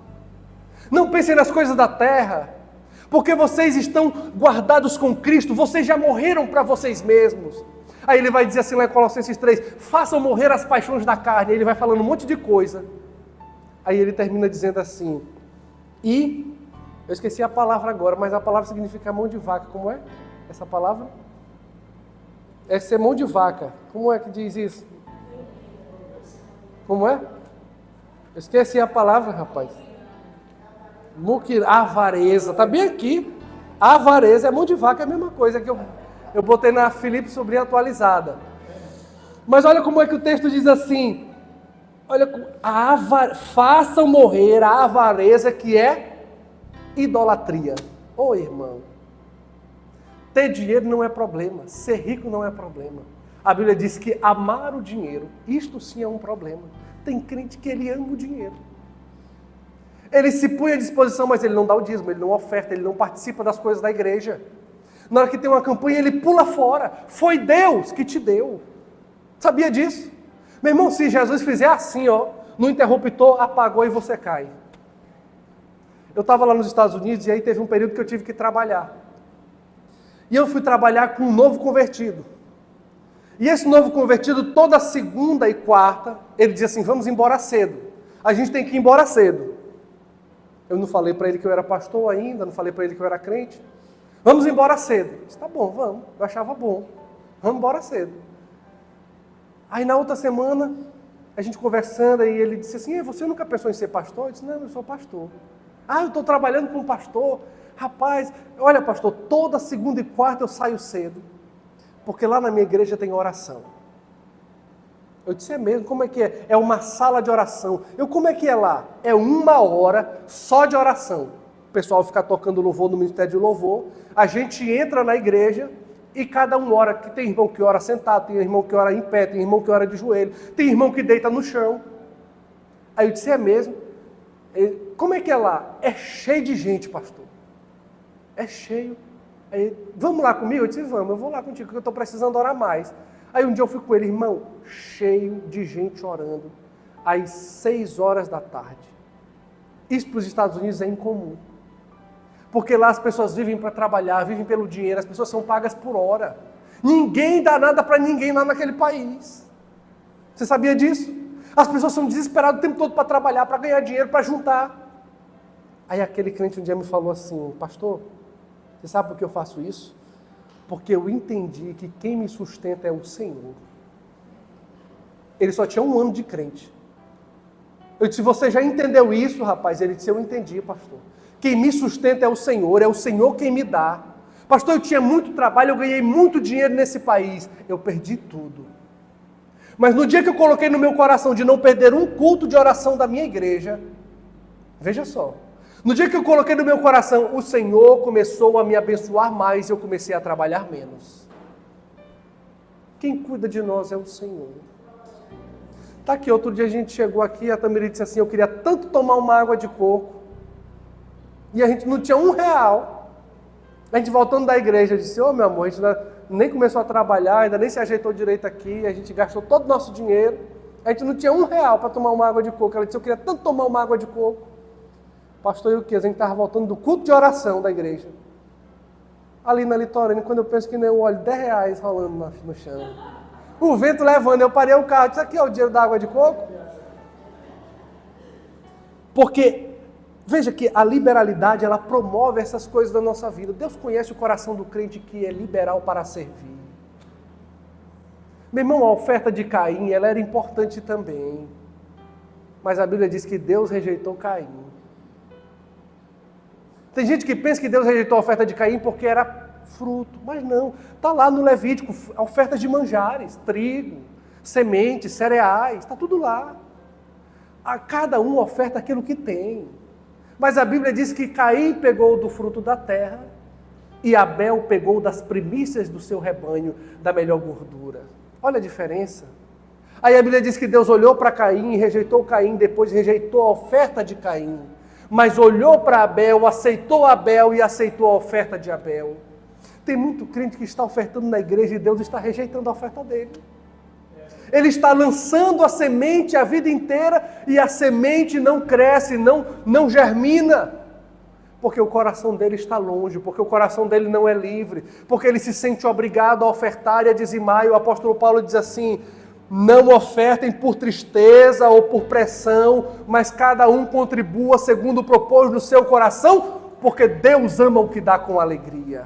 Não pensem nas coisas da terra. Porque vocês estão guardados com Cristo, vocês já morreram para vocês mesmos. Aí ele vai dizer assim lá em Colossenses 3, façam morrer as paixões da carne. Aí ele vai falando um monte de coisa. Aí ele termina dizendo assim, e, eu esqueci a palavra agora, mas a palavra significa mão de vaca, como é essa palavra? É ser mão de vaca, como é que diz isso? Como é? Eu esqueci a palavra, rapaz. Avareza, tá bem aqui, avareza é mão de vaca, é a mesma coisa que eu botei na Filipe Sobrinho atualizada. Mas olha como é que o texto diz assim, olha, façam morrer a avareza que é idolatria. Ô irmão, ter dinheiro não é problema, ser rico não é problema. A Bíblia diz que amar o dinheiro, isto sim é um problema. Tem crente que ele ama o dinheiro. Ele se põe à disposição, mas ele não dá o dízimo, ele não oferta, ele não participa das coisas da igreja. Na hora que tem uma campanha, ele pula fora. Foi Deus que te deu. Sabia disso? Meu irmão, se Jesus fizer assim, ó, no interruptor, apagou e você cai. Eu estava lá nos Estados Unidos e aí teve um período que eu tive que trabalhar. E eu fui trabalhar com um novo convertido. E esse novo convertido, toda segunda e quarta, ele dizia assim, vamos embora cedo. A gente tem que ir embora cedo. Eu não falei para ele que eu era pastor ainda, não falei para ele que eu era crente. Vamos embora cedo. Eu disse, tá bom, vamos. Eu achava bom. Vamos embora cedo. Aí na outra semana, a gente conversando, e ele disse assim, você nunca pensou em ser pastor? Eu disse, não, eu sou pastor. Eu estou trabalhando com um pastor. Rapaz, olha pastor, toda segunda e quarta eu saio cedo. Porque lá na minha igreja tem oração. Eu disse, é mesmo? Como é que é? É uma sala de oração. Como é que é lá? É 1 hora só de oração. O pessoal fica tocando louvor no Ministério de Louvor. A gente entra na igreja e cada um ora. Tem irmão que ora sentado, tem irmão que ora em pé, tem irmão que ora de joelho, tem irmão que deita no chão. Aí eu disse, é mesmo? Como é que é lá? É cheio de gente, pastor. É cheio. Aí, vamos lá comigo? Eu disse, vamos, eu vou lá contigo, porque eu estou precisando orar mais. Aí um dia eu fui com ele, irmão, cheio de gente orando, às 6 horas da tarde. Isso para os Estados Unidos é incomum. Porque lá as pessoas vivem para trabalhar, vivem pelo dinheiro, as pessoas são pagas por hora. Ninguém dá nada para ninguém lá naquele país. Você sabia disso? As pessoas são desesperadas o tempo todo para trabalhar, para ganhar dinheiro, para juntar. Aí aquele crente um dia me falou assim, pastor, você sabe por que eu faço isso? Porque eu entendi que quem me sustenta é o Senhor. Ele só tinha 1 ano de crente. Eu disse, você já entendeu isso, rapaz? Ele disse, eu entendi, pastor. Quem me sustenta é o Senhor quem me dá. Pastor, eu tinha muito trabalho, eu ganhei muito dinheiro nesse país. Eu perdi tudo. Mas no dia que eu coloquei no meu coração de não perder um culto de oração da minha igreja, veja só, no dia que eu coloquei no meu coração, o Senhor começou a me abençoar mais e eu comecei a trabalhar menos. Quem cuida de nós é o Senhor. Tá aqui, outro dia a gente chegou aqui, a Tamiri disse assim, eu queria tanto tomar uma água de coco, e a gente não tinha R$1. A gente voltando da igreja, eu disse, meu amor, a gente nem começou a trabalhar, ainda nem se ajeitou direito aqui, a gente gastou todo o nosso dinheiro, a gente não tinha R$1 para tomar uma água de coco. Ela disse, eu queria tanto tomar uma água de coco. Pastor, e o que? A gente estava voltando do culto de oração da igreja. Ali na litorânea, quando eu penso que nem eu olho, R$10 rolando no chão. O vento levando, eu parei o carro, disse, aqui é o dinheiro da água de coco. Porque, veja que a liberalidade, ela promove essas coisas da nossa vida. Deus conhece o coração do crente que é liberal para servir. Meu irmão, a oferta de Caim, ela era importante também. Mas a Bíblia diz que Deus rejeitou Caim. Tem gente que pensa que Deus rejeitou a oferta de Caim porque era fruto, mas não. Está lá no Levítico, ofertas de manjares, trigo, sementes, cereais, está tudo lá. A cada um oferta aquilo que tem. Mas a Bíblia diz que Caim pegou do fruto da terra e Abel pegou das primícias do seu rebanho, da melhor gordura. Olha a diferença. Aí a Bíblia diz que Deus olhou para Caim e rejeitou Caim, depois rejeitou a oferta de Caim. Mas olhou para Abel, aceitou Abel e aceitou a oferta de Abel. Tem muito crente que está ofertando na igreja e Deus está rejeitando a oferta dele. Ele está lançando a semente a vida inteira e a semente não cresce, não germina. Porque o coração dele está longe, porque o coração dele não é livre, porque ele se sente obrigado a ofertar e a dizimar. E o apóstolo Paulo diz assim, não ofertem por tristeza ou por pressão, mas cada um contribua segundo propôs no seu coração, porque Deus ama o que dá com alegria.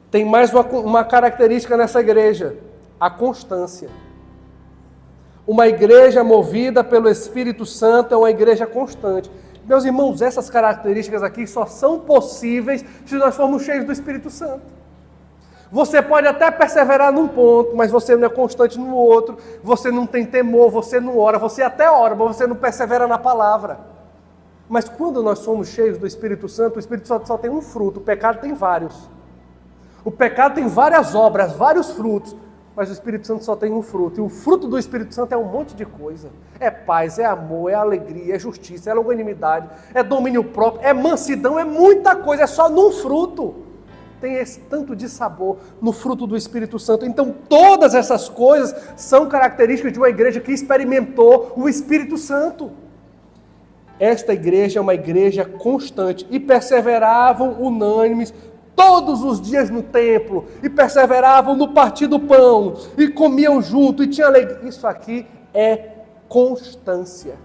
Tem mais uma característica nessa igreja, a constância. Uma igreja movida pelo Espírito Santo é uma igreja constante. Meus irmãos, essas características aqui só são possíveis se nós formos cheios do Espírito Santo. Você pode até perseverar num ponto, mas você não é constante no outro, você não tem temor, você não ora, você até ora, mas você não persevera na palavra. Mas quando nós somos cheios do Espírito Santo, o Espírito Santo só tem um fruto, o pecado tem vários. O pecado tem várias obras, vários frutos, mas o Espírito Santo só tem um fruto. E o fruto do Espírito Santo é um monte de coisa. É paz, é amor, é alegria, é justiça, é longanimidade, é domínio próprio, é mansidão, é muita coisa, é só num fruto. Tem esse tanto de sabor no fruto do Espírito Santo. Então todas essas coisas são características de uma igreja que experimentou o Espírito Santo. Esta igreja é uma igreja constante. E perseveravam unânimes todos os dias no templo. E perseveravam no partir do pão. E comiam junto. E tinha alegria. Isso aqui é constância.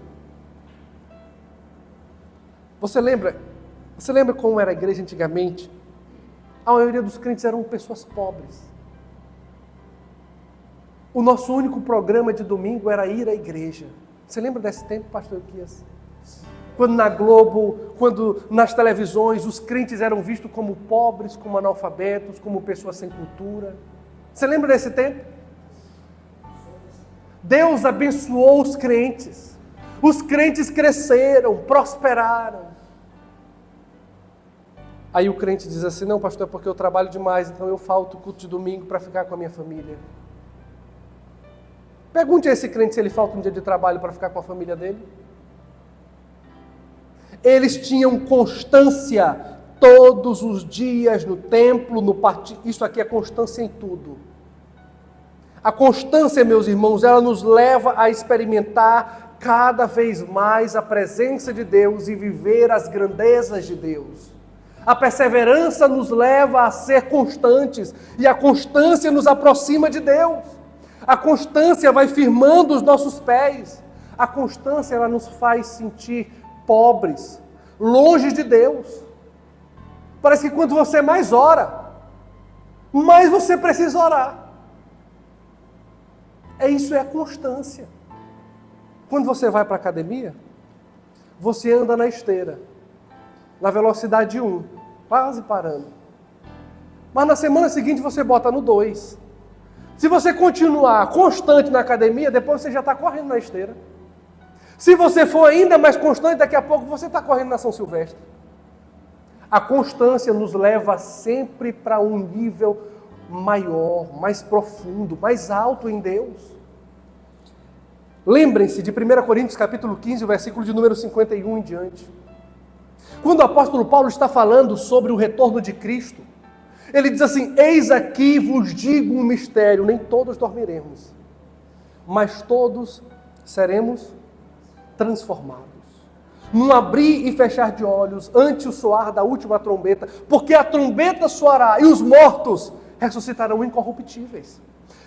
Você lembra como era a igreja antigamente? A maioria dos crentes eram pessoas pobres. O nosso único programa de domingo era ir à igreja. Você lembra desse tempo, pastor Euquias? Quando na Globo, quando nas televisões, os crentes eram vistos como pobres, como analfabetos, como pessoas sem cultura. Você lembra desse tempo? Deus abençoou os crentes. Os crentes cresceram, prosperaram. Aí o crente diz assim, não pastor, é porque eu trabalho demais, então eu falto o culto de domingo para ficar com a minha família. Pergunte a esse crente se ele falta um dia de trabalho para ficar com a família dele. Eles tinham constância todos os dias no templo, no partido. Isso aqui é constância em tudo. A constância, meus irmãos, ela nos leva a experimentar cada vez mais a presença de Deus e viver as grandezas de Deus. A perseverança nos leva a ser constantes e a constância nos aproxima de Deus. A constância vai firmando os nossos pés. A constância ela nos faz sentir pobres, longe de Deus. Parece que quanto você mais ora, mais você precisa orar. Isso é a constância. Quando você vai para a academia, você anda na esteira, na velocidade 1, quase parando. Mas na semana seguinte você bota no 2. Se você continuar constante na academia, depois você já está correndo na esteira. Se você for ainda mais constante, daqui a pouco você está correndo na São Silvestre. A constância nos leva sempre para um nível maior, mais profundo, mais alto em Deus. Lembrem-se de 1 Coríntios capítulo 15, o versículo de número 51 em diante. Quando o apóstolo Paulo está falando sobre o retorno de Cristo, ele diz assim, eis aqui vos digo um mistério, nem todos dormiremos, mas todos seremos transformados. Num abrir e fechar de olhos, ante o soar da última trombeta, porque a trombeta soará e os mortos ressuscitarão incorruptíveis.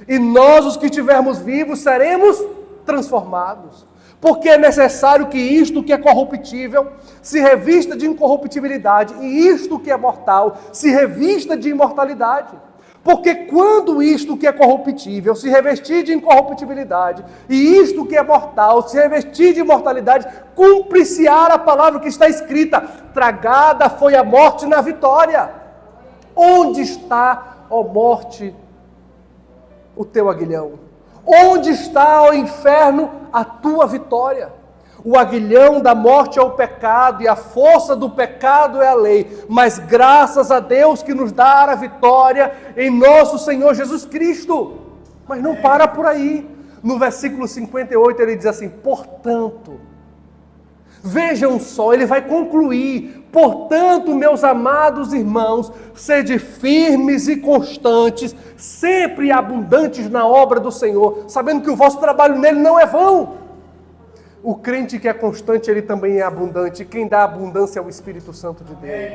E nós, os que estivermos vivos, seremos transformados. Porque é necessário que isto que é corruptível se revista de incorruptibilidade e isto que é mortal se revista de imortalidade. Porque quando isto que é corruptível se revestir de incorruptibilidade e isto que é mortal se revestir de imortalidade, cumpre-se-á a palavra que está escrita, tragada foi a morte na vitória. Onde está, ó morte, o teu aguilhão? Onde está, ó inferno, a tua vitória? O aguilhão da morte é o pecado e a força do pecado é a lei. Mas graças a Deus que nos dá a vitória em nosso Senhor Jesus Cristo. Mas não para por aí. No versículo 58 ele diz assim, portanto, vejam só, ele vai concluir, portanto, meus amados irmãos, sede firmes e constantes, sempre abundantes na obra do Senhor, sabendo que o vosso trabalho nele não é vão. O crente que é constante, ele também é abundante. Quem dá abundância é o Espírito Santo de Deus.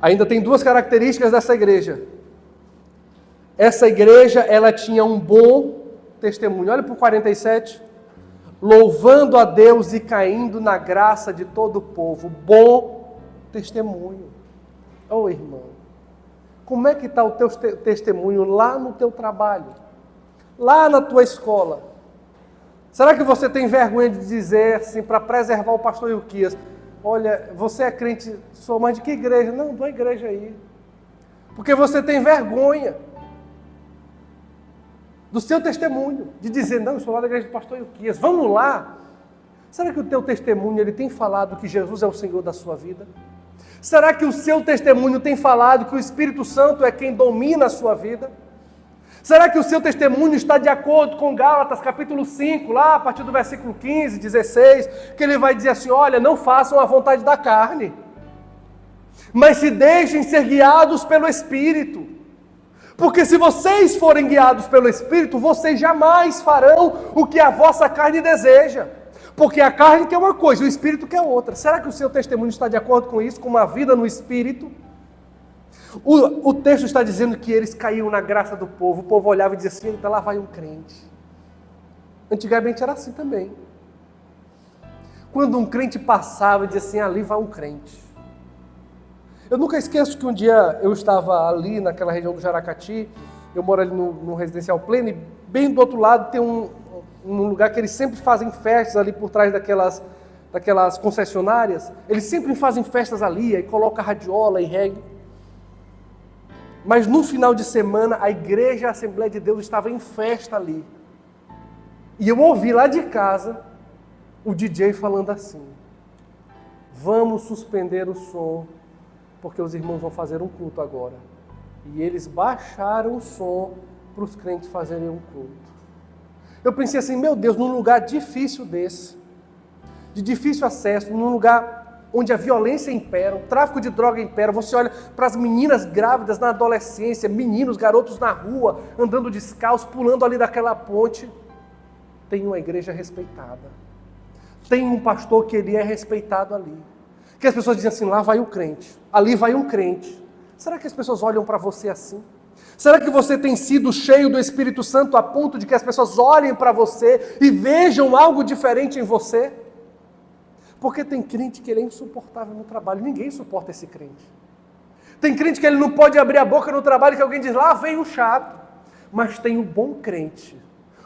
Ainda tem duas características dessa igreja. Essa igreja, ela tinha um bom testemunho. Olha para o 47. Louvando a Deus e caindo na graça de todo o povo. Bom testemunho. Oh, irmão, como é que está o teu testemunho lá no teu trabalho? Lá na tua escola? Será que você tem vergonha de dizer assim, para preservar o pastor Euquias, olha, você é crente, sou mais de que igreja? Não, da igreja aí. Porque você tem vergonha do seu testemunho, de dizer, não, eu sou lá da igreja do pastor Euquias, vamos lá. Será que o teu testemunho ele tem falado que Jesus é o Senhor da sua vida? Será que o seu testemunho tem falado que o Espírito Santo é quem domina a sua vida? Será que o seu testemunho está de acordo com Gálatas capítulo 5, lá a partir do versículo 15, 16, que ele vai dizer assim, olha, não façam a vontade da carne, mas se deixem ser guiados pelo Espírito. Porque se vocês forem guiados pelo Espírito, vocês jamais farão o que a vossa carne deseja. Porque a carne quer uma coisa, o espírito quer outra. Será que o seu testemunho está de acordo com isso, com uma vida no espírito? O texto está dizendo que eles caíam na graça do povo. O povo olhava e dizia assim, então lá vai um crente. Antigamente era assim também. Quando um crente passava, dizia assim, ali vai um crente. Eu nunca esqueço que um dia eu estava ali naquela região do Jaracati, eu moro ali no Residencial Pleno, e bem do outro lado tem um lugar que eles sempre fazem festas ali por trás daquelas concessionárias. Eles sempre fazem festas ali, aí coloca radiola e reggae. Mas no final de semana, a igreja, a Assembleia de Deus estava em festa ali. E eu ouvi lá de casa o DJ falando assim, vamos suspender o som, porque os irmãos vão fazer um culto agora. E eles baixaram o som para os crentes fazerem um culto. Eu pensei assim, meu Deus, num lugar difícil desse, de difícil acesso, num lugar onde a violência impera, o tráfico de droga impera, você olha para as meninas grávidas na adolescência, meninos, garotos na rua, andando descalços, pulando ali daquela ponte. Tem uma igreja respeitada. Tem um pastor que ele é respeitado ali. Que as pessoas dizem assim, lá vai o crente, ali vai um crente. Será que as pessoas olham para você assim? Será que você tem sido cheio do Espírito Santo a ponto de que as pessoas olhem para você e vejam algo diferente em você? Porque tem crente que ele é insuportável no trabalho, ninguém suporta esse crente. Tem crente que ele não pode abrir a boca no trabalho, que alguém diz, lá vem o chato. Mas tem o bom crente.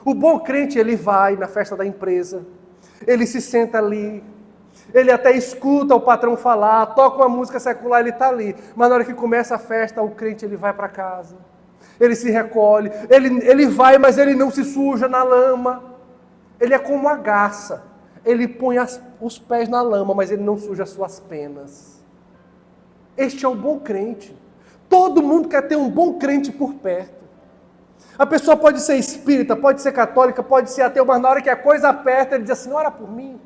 O bom crente, ele vai na festa da empresa, ele se senta ali, ele até escuta o patrão falar, toca uma música secular, ele está ali. Mas na hora que começa a festa, o crente ele vai para casa, ele se recolhe, ele vai, mas ele não se suja na lama. Ele é como a garça, ele põe os pés na lama, mas ele não suja as suas penas. Este é o bom crente. Todo mundo quer ter um bom crente por perto. A pessoa pode ser espírita, pode ser católica, pode ser ateu, mas na hora que a coisa aperta, ele diz assim, ora por mim.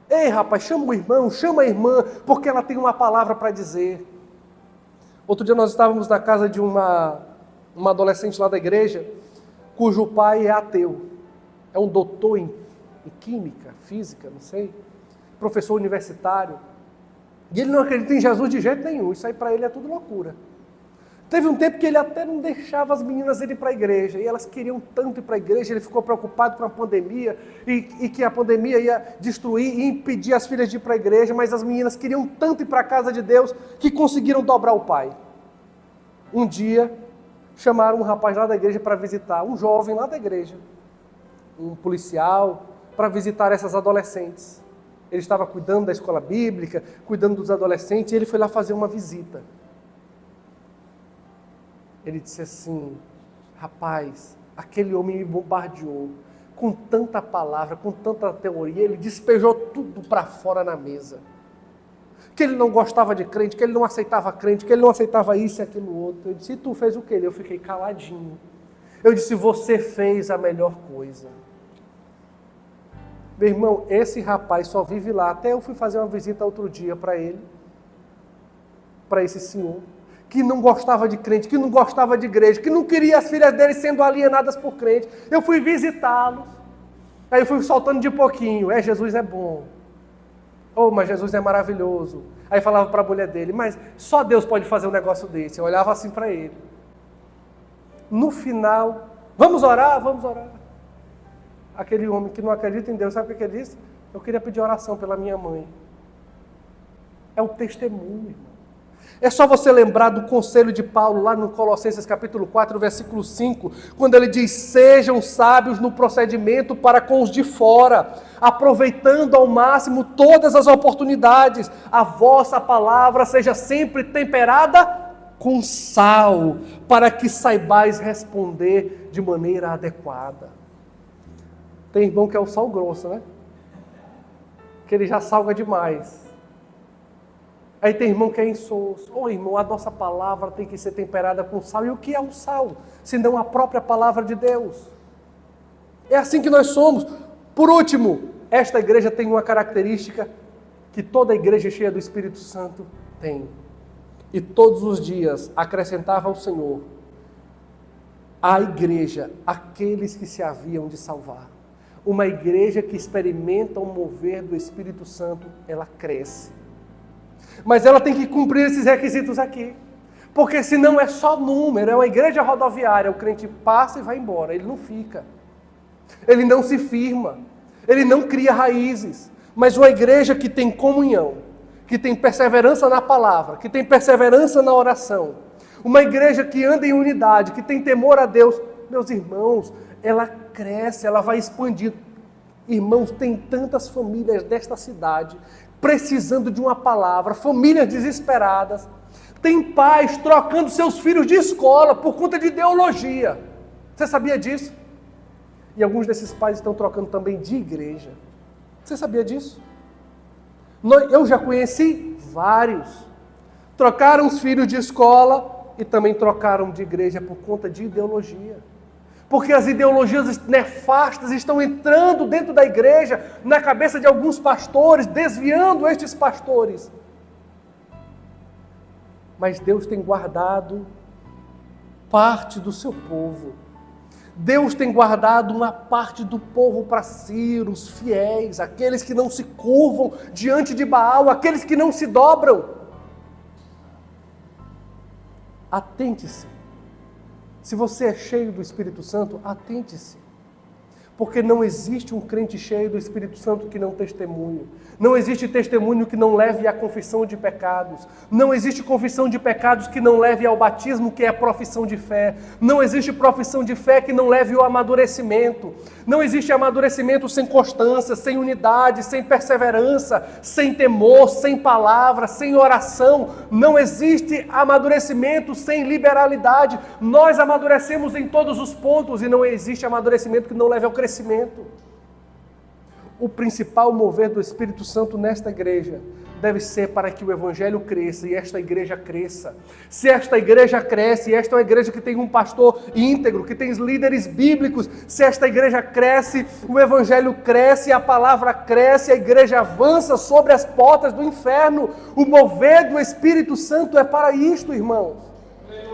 Ei, rapaz, chama o irmão, chama a irmã, porque ela tem uma palavra para dizer. Outro dia nós estávamos na casa de uma adolescente lá da igreja, cujo pai é ateu. É um doutor em química, física, não sei, professor universitário. E ele não acredita em Jesus de jeito nenhum, isso aí para ele é tudo loucura. Teve um tempo que ele até não deixava as meninas irem para a igreja, e elas queriam tanto ir para a igreja, ele ficou preocupado com a pandemia, e que a pandemia ia destruir e impedir as filhas de ir para a igreja, mas as meninas queriam tanto ir para a casa de Deus, que conseguiram dobrar o pai. Um dia, chamaram um rapaz lá da igreja para visitar, um jovem lá da igreja, um policial, para visitar essas adolescentes. Ele estava cuidando da escola bíblica, cuidando dos adolescentes, e ele foi lá fazer uma visita. Ele disse assim, rapaz, aquele homem me bombardeou com tanta palavra, com tanta teoria, ele despejou tudo para fora na mesa. Que ele não gostava de crente, que ele não aceitava crente, que ele não aceitava isso e aquilo outro. Eu disse, e tu fez o quê? Eu fiquei caladinho. Eu disse, você fez a melhor coisa. Meu irmão, esse rapaz só vive lá. Até eu fui fazer uma visita outro dia para ele, para esse senhor, que não gostava de crente, que não gostava de igreja, que não queria as filhas dele sendo alienadas por crente. Eu fui visitá-los, aí eu fui soltando de pouquinho, Jesus é bom, mas Jesus é maravilhoso. Aí falava para a mulher dele, mas só Deus pode fazer um negócio desse. Eu olhava assim para ele. No final, vamos orar, vamos orar. Aquele homem que não acredita em Deus, sabe o que ele disse? Eu queria pedir oração pela minha mãe. É o testemunho, irmão. É só você lembrar do conselho de Paulo lá no Colossenses capítulo 4, versículo 5, quando ele diz, sejam sábios no procedimento para com os de fora, aproveitando ao máximo todas as oportunidades, a vossa palavra seja sempre temperada com sal, para que saibais responder de maneira adequada. Tem irmão que é o sal grosso, né? Que ele já salga demais. Aí tem irmão que é insosso. Irmão, a nossa palavra tem que ser temperada com sal. E o que é o sal? Senão a própria palavra de Deus. É assim que nós somos. Por último, esta igreja tem uma característica que toda igreja cheia do Espírito Santo tem. E todos os dias acrescentava ao Senhor, à igreja, aqueles que se haviam de salvar. Uma igreja que experimenta o mover do Espírito Santo, ela cresce. Mas ela tem que cumprir esses requisitos aqui. Porque senão é só número, é uma igreja rodoviária, o crente passa e vai embora, ele não fica. Ele não se firma, ele não cria raízes. Mas uma igreja que tem comunhão, que tem perseverança na palavra, que tem perseverança na oração, uma igreja que anda em unidade, que tem temor a Deus, meus irmãos, ela cresce, ela vai expandindo. Irmãos, tem tantas famílias desta cidade precisando de uma palavra, famílias desesperadas, tem pais trocando seus filhos de escola por conta de ideologia. Você sabia disso? E alguns desses pais estão trocando também de igreja. Você sabia disso? Eu já conheci vários. Trocaram os filhos de escola e também trocaram de igreja por conta de ideologia. Porque as ideologias nefastas estão entrando dentro da igreja, na cabeça de alguns pastores, desviando estes pastores. Mas Deus tem guardado parte do seu povo. Deus tem guardado uma parte do povo para si, os fiéis, aqueles que não se curvam diante de Baal, aqueles que não se dobram. Atente-se. Se você é cheio do Espírito Santo, atente-se. Porque não existe um crente cheio do Espírito Santo que não testemunhe. Não existe testemunho que não leve à confissão de pecados. Não existe confissão de pecados que não leve ao batismo, que é a profissão de fé. Não existe profissão de fé que não leve ao amadurecimento. Não existe amadurecimento sem constância, sem unidade, sem perseverança, sem temor, sem palavra, sem oração. Não existe amadurecimento sem liberalidade. Nós amadurecemos em todos os pontos e não existe amadurecimento que não leve ao crescimento. O principal mover do Espírito Santo nesta igreja deve ser para que o Evangelho cresça e esta igreja cresça. Se esta igreja cresce, e esta é uma igreja que tem um pastor íntegro, que tem líderes bíblicos, se esta igreja cresce, o Evangelho cresce, a palavra cresce, a igreja avança sobre as portas do inferno. O mover do Espírito Santo é para isto, irmãos.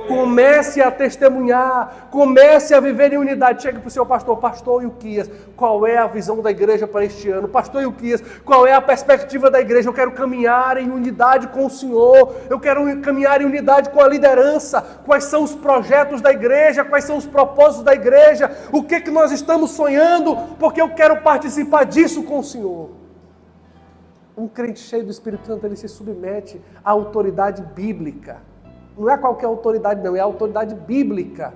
Comece a testemunhar, comece a viver em unidade. Chega para o seu pastor, pastor Ilquias, qual é a visão da igreja para este ano? Pastor Ilquias, qual é a perspectiva da igreja? Eu quero caminhar em unidade com o Senhor, eu quero caminhar em unidade com a liderança. Quais são os projetos da igreja? Quais são os propósitos da igreja? O que nós estamos sonhando? Porque eu quero participar disso com o Senhor. Um crente cheio do Espírito Santo, ele se submete à autoridade bíblica. Não é qualquer autoridade não, é a autoridade bíblica.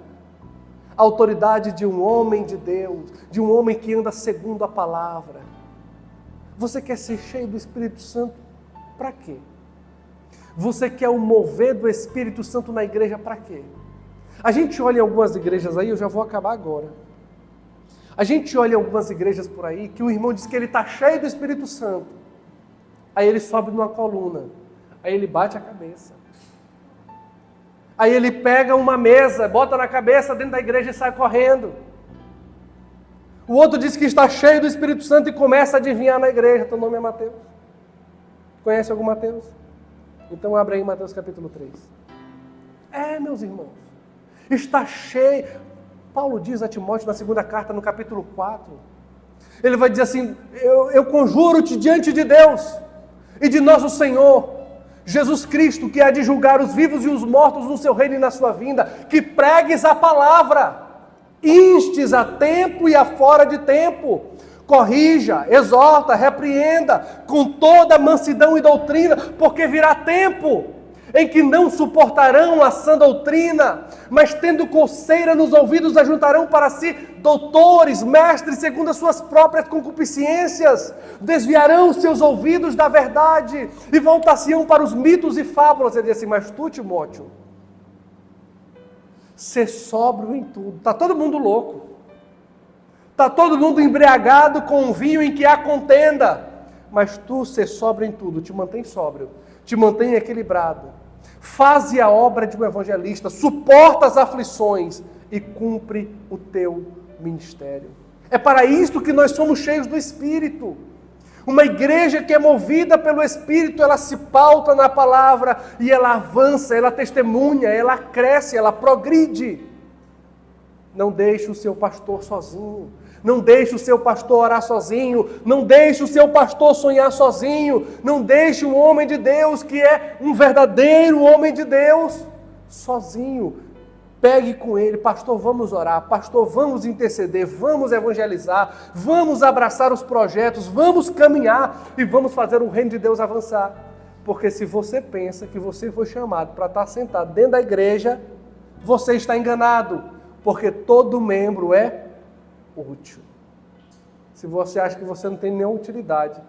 A autoridade de um homem de Deus, de um homem que anda segundo a palavra. Você quer ser cheio do Espírito Santo? Para quê? Você quer o mover do Espírito Santo na igreja? Para quê? A gente olha em algumas igrejas aí, eu já vou acabar agora. A gente olha em algumas igrejas por aí, que o irmão diz que ele está cheio do Espírito Santo. Aí ele sobe numa coluna, aí ele bate a cabeça. Aí ele pega uma mesa, bota na cabeça dentro da igreja e sai correndo. O outro diz que está cheio do Espírito Santo e começa a adivinhar na igreja. Teu nome é Mateus. Conhece algum Mateus? Então abre aí Mateus capítulo 3. Meus irmãos, está cheio. Paulo diz a Timóteo na segunda carta, no capítulo 4. Ele vai dizer assim, eu conjuro-te diante de Deus e de nosso Senhor, Jesus Cristo, que há de julgar os vivos e os mortos no seu reino e na sua vinda, que pregues a palavra, instes a tempo e a fora de tempo, corrija, exorta, repreenda, com toda mansidão e doutrina, porque virá tempo em que não suportarão a sã doutrina, mas tendo coceira nos ouvidos, ajuntarão para si doutores, mestres, segundo as suas próprias concupiscências, desviarão os seus ouvidos da verdade, e voltar-se-ão para os mitos e fábulas. Ele diz assim, mas tu, Timóteo, ser sóbrio em tudo. Está todo mundo louco, está todo mundo embriagado com um vinho em que há contenda, mas tu, ser sóbrio em tudo, te mantém sóbrio, te mantém equilibrado, faze a obra de um evangelista, suporta as aflições e cumpre o teu ministério. É para isto que nós somos cheios do Espírito. Uma igreja que é movida pelo Espírito, ela se pauta na palavra e ela avança, ela testemunha, ela cresce, ela progride. Não deixe o seu pastor sozinho. Não deixe o seu pastor orar sozinho. Não deixe o seu pastor sonhar sozinho. Não deixe o homem de Deus, que é um verdadeiro homem de Deus, sozinho. Pegue com ele, pastor, vamos orar, pastor, vamos interceder, vamos evangelizar, vamos abraçar os projetos, vamos caminhar e vamos fazer o reino de Deus avançar. Porque se você pensa que você foi chamado para estar sentado dentro da igreja, você está enganado, porque todo membro é útil. Se você acha que você não tem nenhuma utilidade,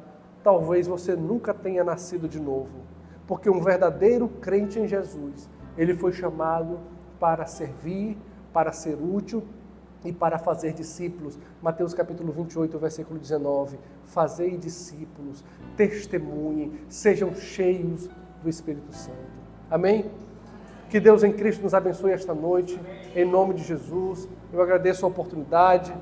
talvez você nunca tenha nascido de novo, porque um verdadeiro crente em Jesus, ele foi chamado para servir, para ser útil e para fazer discípulos. Mateus capítulo 28, versículo 19. Fazei discípulos, testemunhem, sejam cheios do Espírito Santo. Amém? Que Deus em Cristo nos abençoe esta noite, em nome de Jesus. Eu agradeço a oportunidade,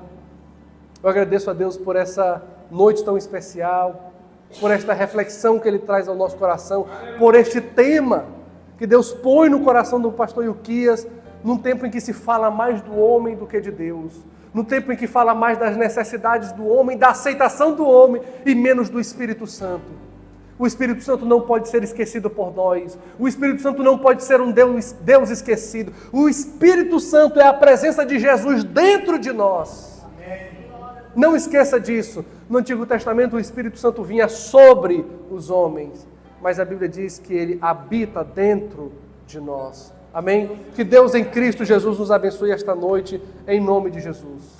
eu agradeço a Deus por essa noite tão especial, por esta reflexão que Ele traz ao nosso coração, por este tema que Deus põe no coração do pastor Ilquias, num tempo em que se fala mais do homem do que de Deus, num tempo em que fala mais das necessidades do homem, da aceitação do homem e menos do Espírito Santo. O Espírito Santo não pode ser esquecido por nós. O Espírito Santo não pode ser um Deus esquecido. O Espírito Santo é a presença de Jesus dentro de nós. Não esqueça disso. No Antigo Testamento o Espírito Santo vinha sobre os homens, mas a Bíblia diz que Ele habita dentro de nós. Amém? Que Deus em Cristo Jesus nos abençoe esta noite, em nome de Jesus.